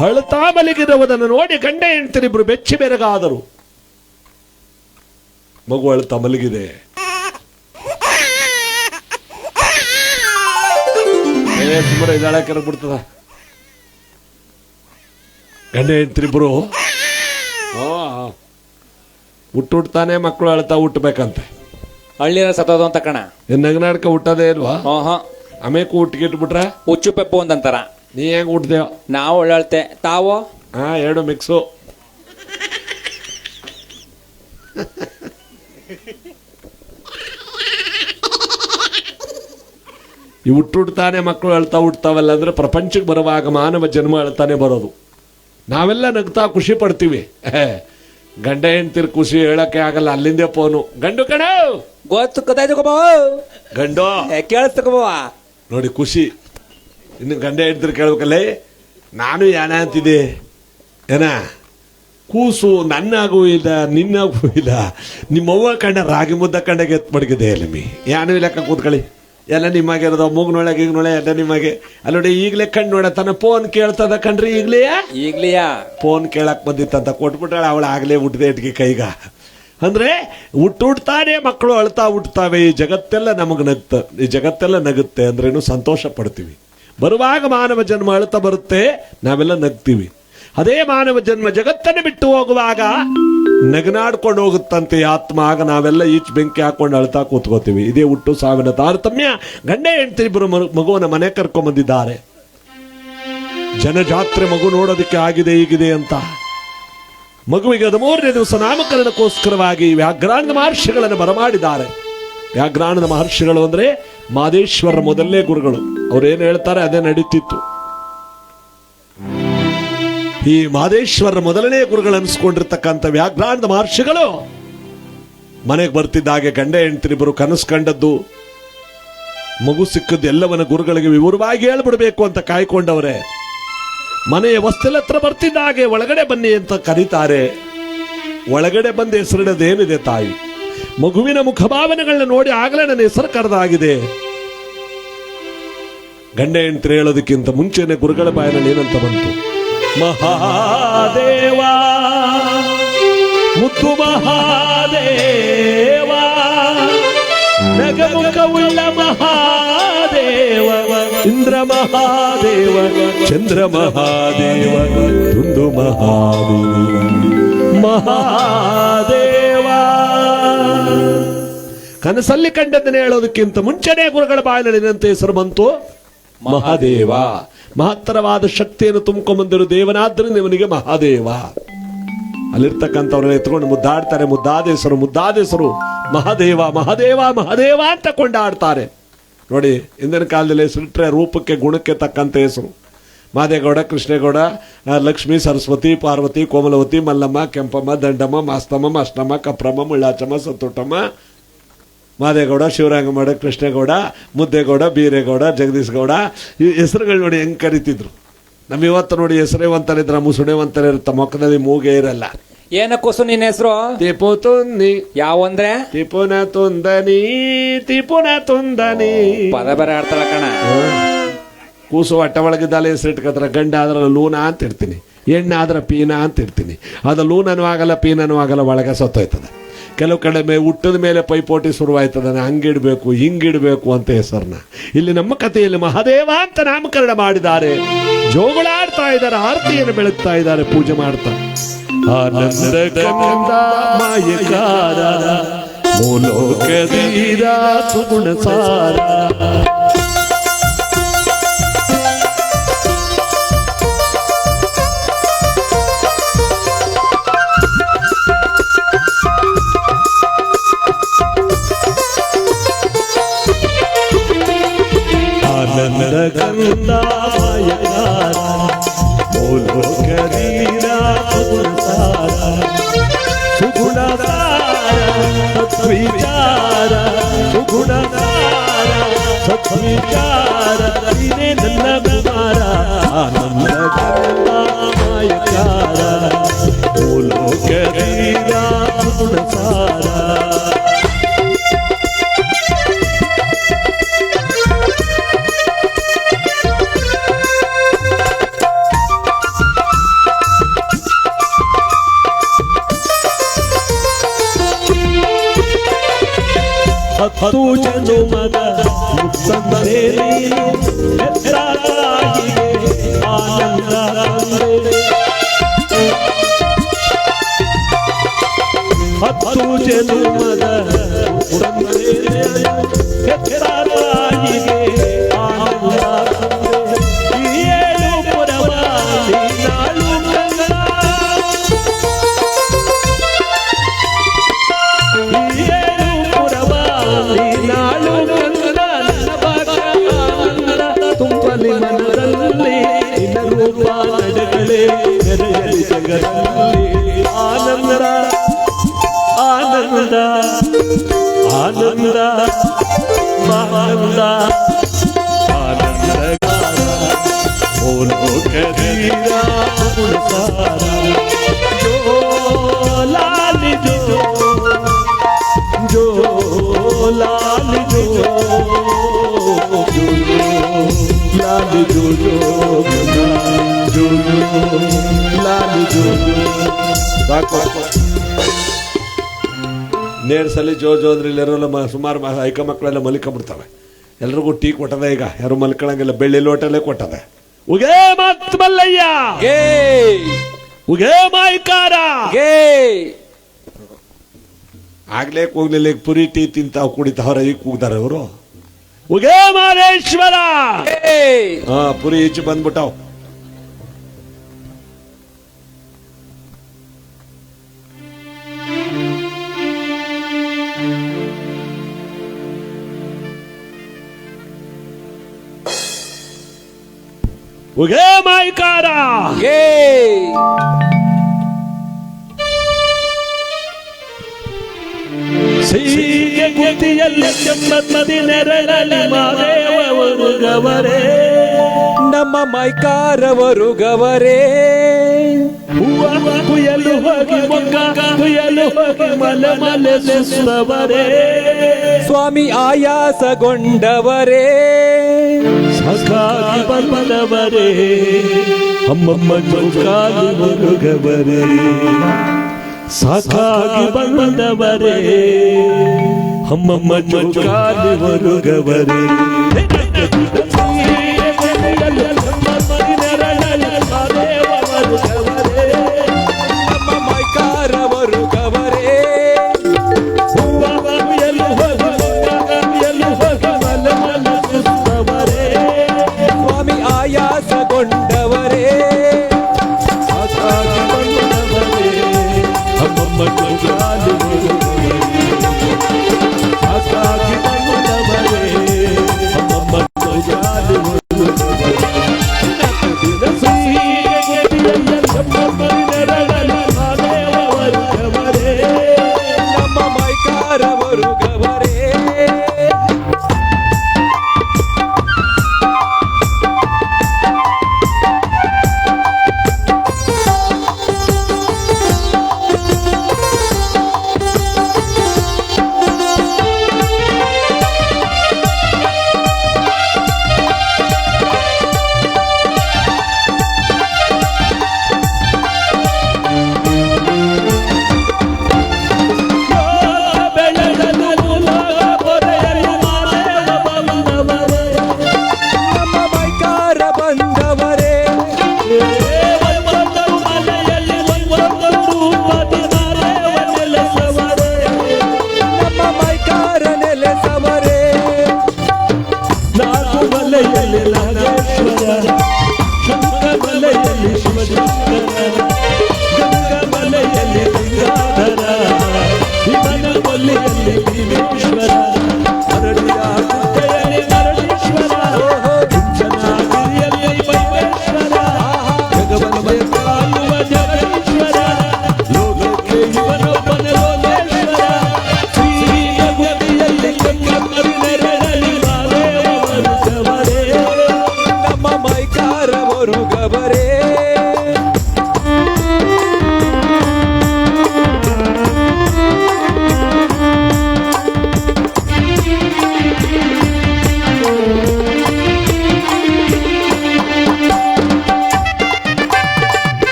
ಹಳತಾ ಮಲಗಿರುವುದನ್ನು ನೋಡಿ ಗಂಡ ಹೆಂಡತಿರಿಬ್ರು ಬೆಚ್ಚಿ ಬೆರಗಾದರು ಮಗು ಅಳ್ತಾ ಮಲಗಿದೆ ಸುಮ್ಮನೆ ಇದಾಳ ಕೆರಬಿಡ್ತದ ಗಂಡ ಹೆಂಡತಿರಿಬ್ರು ಹುಟ್ಟುಡ್ತಾನೆ ಮಕ್ಕಳು ಅಳ್ತಾ ಹುಟ್ಟಬೇಕಂತೆ ಹಳ್ಳಿನ ಸತ್ತೋದು ಅಂತ ಕಣ ನಗನಾಡ್ಕ ಹುಟ್ಟದೇ ಇಲ್ವಾ ಓಹೋ ಆಮೇಲೆ ಹುಟ್ಟಿಗಿಟ್ಬಿಟ್ರೆ ಹುಚ್ಚು ಪೆಪ್ಪು ಒಂದಂತಾರ ನೀ ಹೆಂಗ್ ಹುಟ್ಟದೇವ ನಾವು ಒಳ್ಳಾಳ್ತೆ ತಾವು ಎರಡು ಮಿಕ್ಸು ಈ ಹುಟ್ಟುಡ್ತಾನೆ ಮಕ್ಕಳು ಅಳ್ತಾ ಹುಡ್ತಾವಲ್ಲ ಅಂದ್ರೆ ಪ್ರಪಂಚಕ್ಕೆ ಬರುವಾಗ ಮಾನವ ಜನ್ಮ ಅಳ್ತಾನೆ ಬರೋದು. ನಾವೆಲ್ಲ ನಗ್ತಾ ಖುಷಿ ಪಡ್ತೀವಿ. ಗಂಡ ಹೆಂಡ್ತಿರ್ ಖುಷಿ ಹೇಳಕ್ಕೆ ಆಗಲ್ಲ, ಅಲ್ಲಿಂದೇ ಫೋನು ಗಂಡು ಕಣ ಗೊತ್ತು ಗೊತ್ತಾಯ್ತು ಗಂಡು ಕೇಳಿಸ್ತಕೋ ನೋಡಿ ಖುಷಿ. ಇನ್ನು ಗಂಡ ಹೆಂಡ್ತಿರ್ ಕೇಳ್ಬೇಕಲ್ಲೇ ನಾನು ಏನ ಅಂತಿದ್ದೆ ಏನ ಕೂಸು ನನ್ನಾಗೂ ಇಲ್ಲ ನಿನ್ನಾಗೂ ಇಲ್ಲ, ನಿಮ್ಮವ್ವ ಕಂಡ ರಾಗಿ ಮುದ್ದ ಕಂಡಾಗ ಎತ್ ಮಡಗಿದೆ ನಿಮ್ಮಿ ಏನೂ ಇಲ್ಲಕ್ಕ ಕೂತ್ಕೊಳ್ಳಿ ಎಲ್ಲ ನಿಮಗೆ ಇರೋದು ಮೂಗ್ನೊಳಗೆ ಈಗ್ನೊಳೆ ಎಲ್ಲ ನಿಮಗೆ ಅಲ್ಲಿ ನೋಡಿ ಈಗಲೇ ಕಣ್ಣು ನೋಡ ತನ್ನ ಫೋನ್ ಕೇಳ್ತದ ಕಣ್ರಿ ಈಗ್ಲಿಯಾ ಫೋನ್ ಕೇಳಕ್ ಬಂದಿತ್ತಂತ ಕೊಟ್ಬಿಟ್ಟಾಳೆ ಅವಳು ಆಗ್ಲೇ ಹುಟ್ಟಿದೆ ಇಟ್ಗೆ ಕೈಗ ಅಂದ್ರೆ ಹುಟ್ಟುಡ್ತಾನೆ ಮಕ್ಕಳು ಅಳ್ತಾ ಹುಟ್ಟುತ್ತಾವೆ. ಈ ಜಗತ್ತೆಲ್ಲ ನಮಗೆ ಈ ಜಗತ್ತೆಲ್ಲ ನಗುತ್ತೆ ಅಂದ್ರೇನು ಸಂತೋಷ ಪಡ್ತೀವಿ. ಬರುವಾಗ ಮಾನವ ಜನ್ಮ ಅಳ್ತಾ ಬರುತ್ತೆ, ನಾವೆಲ್ಲ ನಗ್ತೀವಿ. ಅದೇ ಮಾನವ ಜನ್ಮ ಜಗತ್ತನ್ನೇ ಬಿಟ್ಟು ಹೋಗುವಾಗ ನಗನಾಡ್ಕೊಂಡು ಹೋಗುತ್ತಂತೆ ಆತ್ಮ. ಆಗ ನಾವೆಲ್ಲ ಈಚ್ ಬೆಂಕಿ ಹಾಕೊಂಡು ಅಳ್ತಾ ಕೂತ್ಕೋತೀವಿ. ಇದೇ ಹುಟ್ಟು ಸಾವಿನ ತಾರತಮ್ಯ. ಗಂಡೆ ಹೆಂಡತಿ ಇಬ್ಬರು ಮಗುವನ್ನ ಮನೆ ಕರ್ಕೊಂಡ್ಬಂದಿದ್ದಾರೆ. ಜನಜಾತ್ರೆ ಮಗು ನೋಡೋದಕ್ಕೆ ಆಗಿದೆ ಹೀಗಿದೆ ಅಂತ. ಮಗುವಿಗೆ 13ನೇ ದಿವಸ ನಾಮಕರಣಕ್ಕೋಸ್ಕರವಾಗಿ ವ್ಯಾಘ್ರಾನಂದ ಮಹರ್ಷಿಗಳನ್ನು ಬರಮಾಡಿದ್ದಾರೆ. ವ್ಯಾಘ್ರಾನಂದ ಮಹರ್ಷಿಗಳು ಅಂದ್ರೆ ಮಾದೇಶ್ವರ ಮೊದಲನೇ ಗುರುಗಳು. ಅವ್ರೇನು ಹೇಳ್ತಾರೆ ಅದೇ ನಡೀತಿತ್ತು. ಈ ಮಾದೇಶ್ವರ ಮೊದಲನೇ ಗುರುಗಳು ಅನಿಸ್ಕೊಂಡಿರ್ತಕ್ಕಂಥ ವ್ಯಾಘ್ರಾನಂದ ಮಹರ್ಷಿಗಳು ಮನೆಗೆ ಬರ್ತಿದ್ದಾಗೆ ಗಂಡ ಹೆಂಡತಿರಿಬ್ಬರು ಕನಸು ಕಂಡದ್ದು, ಮಗು ಸಿಕ್ಕದ್ದು ಎಲ್ಲವನ್ನ ಗುರುಗಳಿಗೆ ವಿವರವಾಗಿ ಹೇಳ್ಬಿಡ್ಬೇಕು ಅಂತ ಕಾಯ್ಕೊಂಡವ್ರೆ. ಮನೆಯ ವಸ್ತೆಲ ಹತ್ರ ಬರ್ತಿದ್ದಾಗೆ ಒಳಗಡೆ ಬನ್ನಿ ಅಂತ ಕರೀತಾರೆ. ಒಳಗಡೆ ಬಂದು ಹೆಸರಿಡೋದೇನಿದೆ ತಾಯಿ. ಮಗುವಿನ ಮುಖಭಾವನೆಗಳನ್ನ ನೋಡಿ ಆಗಲೇ ನನ್ನ ಹೆಸರು ಕರೆದಾಗಿದೆ. ಗಂಡ ಹೆಂಡತಿ ಹೇಳೋದಕ್ಕಿಂತ ಮುಂಚೆನೆ ಗುರುಗಳ ಬಾಯಿನಲ್ಲಿ ಏನಂತ ಬಂತು, ಮಹಾದೇವ ಮುದ್ದು ಮಹಾದೇವ ನಗಮುಖವುಳ್ಳ ಮಹಾದೇವ ಇಂದ್ರ ಮಹಾದೇವ ಚಂದ್ರ ಮಹಾದೇವ ದುಂಡು ಮಹಾದೇವ ಮಹಾದೇವ. ಕನಸಲ್ಲಿ ಕಂಡದ್ದನ್ನೇ ಹೇಳೋದಕ್ಕಿಂತ ಮುಂಚೆನೇ ಗುರುಗಳ ಬಾಯಿನಲ್ಲಿನಂತೆ ಹೆಸರು ಬಂತು ಮಹಾದೇವ. ಮಹತ್ತರವಾದ ಶಕ್ತಿಯನ್ನು ತುಂಬಿಕೊಂಡ್ಬಂದಿರೋ ದೇವನಾದ್ದರಿಂದ ಇವನಿಗೆ ಮಹಾದೇವ. ಅಲ್ಲಿರ್ತಕ್ಕಂಥವ್ರನ್ನ ಎತ್ಕೊಂಡು ಮುದ್ದಾಡ್ತಾರೆ. ಮುದ್ದಾದೇಶರು ಮಹಾದೇವ ಮಹಾದೇವ ಮಹಾದೇವ ಅಂತ ಕೊಂಡಾಡ್ತಾರೆ. ನೋಡಿ, ಹಿಂದಿನ ಕಾಲದಲ್ಲಿ ಹೆಸರಿಟ್ರೆ ರೂಪಕ್ಕೆ ಗುಣಕ್ಕೆ ತಕ್ಕಂತ ಹೆಸರು. ಮಾದೇಗೌಡ, ಕೃಷ್ಣೇಗೌಡ, ಲಕ್ಷ್ಮೀ, ಸರಸ್ವತಿ, ಪಾರ್ವತಿ, ಕೋಮಲವತಿ, ಮಲ್ಲಮ್ಮ, ಕೆಂಪಮ್ಮ, ದಂಡಮ್ಮ, ಮಾಸ್ತಮ್ಮ, ಮಾಷ್ಟಮ್ಮ, ಕಪ್ರಮ್ಮ, ಮುಳ್ಳಾಚಮ್ಮ, ಸತ್ತೋಟಮ್ಮ, ಮಾದೇಗೌಡ, ಶಿವರಂಗಮಡ, ಕೃಷ್ಣೇಗೌಡ, ಮುದ್ದೇಗೌಡ, ಬೀರೇಗೌಡ, ಜಗದೀಶ್ ಗೌಡ. ಈ ಹೆಸರುಗಳು ನೋಡಿ ಹೆಂಗ್ ಕರಿತಿದ್ರು. ನಮ್ ಇವತ್ತು ನೋಡಿ ಹೆಸರೇ ಒಂತರಿದ್ರ ಮುಸುಡೆ ಒಂತರ ಇರುತ್ತ, ಮೊಕ್ಕದಲ್ಲಿ ಮೂಗೆ ಇರಲ್ಲ. ಏನಕ್ಕೋಸು ನಿನ್ನ ಹೆಸರು? ಟಿಪು ತುಂದಿ. ಯಾವಂದ್ರೆ? ಟಿಪುನ ತುಂದನಿ ಟಿಪುನ ತುಂದನಿ. ಪದ ಬೇರೆ ಆಡ್ತಾಳ ಕಣ. ಕೂಸು ಹೊಟ್ಟೆ ಒಳಗಿದ್ದಾಲೆ ಹೆಸರು ಇಟ್ಕೋತಾರ. ಗಂಡ ಆದ್ರ ಲೂನ ಅಂತ ಇರ್ತೀನಿ, ಹೆಣ್ಣು ಆದ್ರ ಪೀನ ಅಂತ ಇರ್ತೀನಿ. ಅದು ಲೂನನೂ ಆಗಲ್ಲ ಪೀನನೂ ಆಗಲ್ಲ, ಒಳಗೆ ಸತ್ತೋಯ್ತದೆ. ಕೆಲವು ಕಡೆ ಹುಟ್ಟದ ಮೇಲೆ ಪೈಪೋಟಿ ಶುರುವಾಯ್ತದ, ಹಂಗಿಡ್ಬೇಕು ಹಿಂಗಿಡ್ಬೇಕು ಅಂತ ಹೆಸರನ್ನ. ಇಲ್ಲಿ ನಮ್ಮ ಕಥೆಯಲ್ಲಿ ಮಹಾದೇವ ಅಂತ ನಾಮಕರಣ ಮಾಡಿದ್ದಾರೆ. ಜೋಗುಳಾಡ್ತಾ ಇದ್ದಾರೆ, ಆರತಿಯನ್ನು ಬೆಳಗ್ತಾ ಇದ್ದಾರೆ, ಪೂಜೆ ಮಾಡ್ತಾ. ಆನಂದ ಕಂದ ಮಾಯಕಾರ ಮೂಲೋಕದೀರ ಸುಗುಣಸಾರ. ಆನಂದ ಕಂದ ಮಾಯಕಾರ ಮೂಲೋಕದೀರ ಸುಗುಣಸಾರ. ಸುಗುಣಸಾರ ಸತ್ವಿಚಾರ, ಸುಗುಣಸಾರ ಸತ್ವಿಚಾರ, ನೀನೇ ನನ್ನ ಕುಮಾರ. ಆನಂದ ಕಂದ ಮಾಯಕಾರ ಮೂಲೋಕದೀರ ಸುಗುಣಸಾರ. ಹತ್ತು ಜನುಮದ ಮುತ್ತಂದೆ ನೀನು ಹೆಸರಾಗಿಗೆ ಆನಂದ ತಂದೆ. ಹತ್ತು ಜನುಮದ ಮುತ್ತಂದೆ ಹೆಸರಾಗಿಗೆ ಆನಂದ ತಂದೆ. ಈ ಏಳು ಪುರವಾದಿ ನಾಳು ಗಂಗಾ, ಈ ಏಳು ಪುರವಾದಿ ನಾಳು ಗಂಗಾ. ನನ್ನ ಭಾಗ್ಯ ಆನಂದ ತುಂಬಲಿ ಮನದಲ್ಲಿ, ನಿನ್ನ ರೂಪ ನಡೆಗಳೇ ನೆರೆಯಲಿ ಜಗದಲ್ಲಿ. ಆನಂದ ಆನಂದ ಆನಂದ ಆನಂದ ಆನಂದ ಮೂಲೋಕದೀರ ಸುಗುಣಸಾರ. ಜೋ ಲಾಲಿ ಜೋ, ಜೋ ಲಾಲಿ ಜೋ. ನೇರ್ಸಲಿ ಜೋ ಅಂದ್ರೆ ಇಲ್ಲಿರೋಲ್ಲ ಸುಮಾರು ಐಕ ಮಕ್ಕಳೆಲ್ಲ ಮಲಿಕೊಂಡ್ಬಿಡ್ತವೆ. ಎಲ್ರಿಗೂ ಟೀ ಕೊಟ್ಟದೆ, ಈಗ ಯಾರು ಮಲ್ಕೊಳಂಗಿಲ್ಲ, ಬೆಳ್ಳಿ ಲೋಟಲ್ಲೇ ಕೊಟ್ಟದೆ. ಉಗೇ ಮತ್ ಮಲ್ಲಯ್ಯ, ಉಗೇ ಮಾಯ್ಕಾರ, ಆಗ್ಲೇ ಕೂಗ್ಲಿಲ್ಲ, ಈಗ ಪುರಿ ಟೀ ತಿಂತಾವ್ ಕುಡಿತಾವ್ರ, ಈಗ ಕೂಗ್ದಾರ ಅವರು. ಉಗೇ ಮಾರೇಶ್ವರ, ಪುರಿ ಈಚೆ ಬಂದ್ಬಿಟ್ಟಾವ್. ಉಗೇ ಮಾಯ್ಕಾರ, ಸೀಗೆ ಗುತಿಯಲ್ಲಿ ಜಮ್ಮದಿ ನೆರಳಲಿ ಮಾದೇವರು ಗವರೇ, ನಮ್ಮ ಮೈಕಾರವರು ಗವರೇ. ಹೂವ ಕುಯಲು ಹೋಗಿ ಮೊಗ್ಗ ಕುಯಲು ಹೋಗಿ ಮಲೆ ಮಲೆ ಸುಸ್ತವರೇ, ಸ್ವಾಮಿ ಆಯಾಸಗೊಂಡವರೇ, ಸಖಾಗಿ ಬಂದವರೇ, ಅಮ್ಮಮ್ಮ ಚೌಕಾಲು ಮುರುಗವರೇ, ಸಾಕಾಗಿ ಬಂದವರೇ, ಅಮ್ಮಮ್ಮ ಚೌಕಾಲು ಮುರುಗವರೇ. ನಮ್ಮ ಮೈಕಾರವರು ಗವರೇ, ಸ್ವಾಮಿ ಆಯಾಸಗೊಂಡವರೇ, ನಮ್ಮ ಮೈಕಾರವರು ಗವರೇ. ನಮ್ಮ ಮೈಕಾರವರು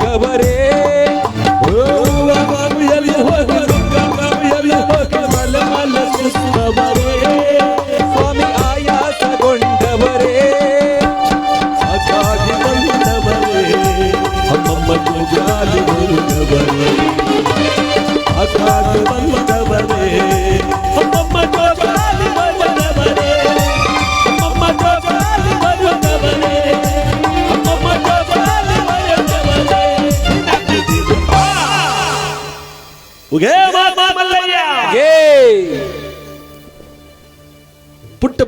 ಗವರೇ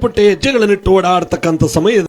ಪುಟ್ಟ ಹೆಜ್ಜೆಗಳನ್ನಿಟ್ಟು ಓಡಾಡ್ತಕ್ಕಂಥ ಸಮಯದಲ್ಲಿ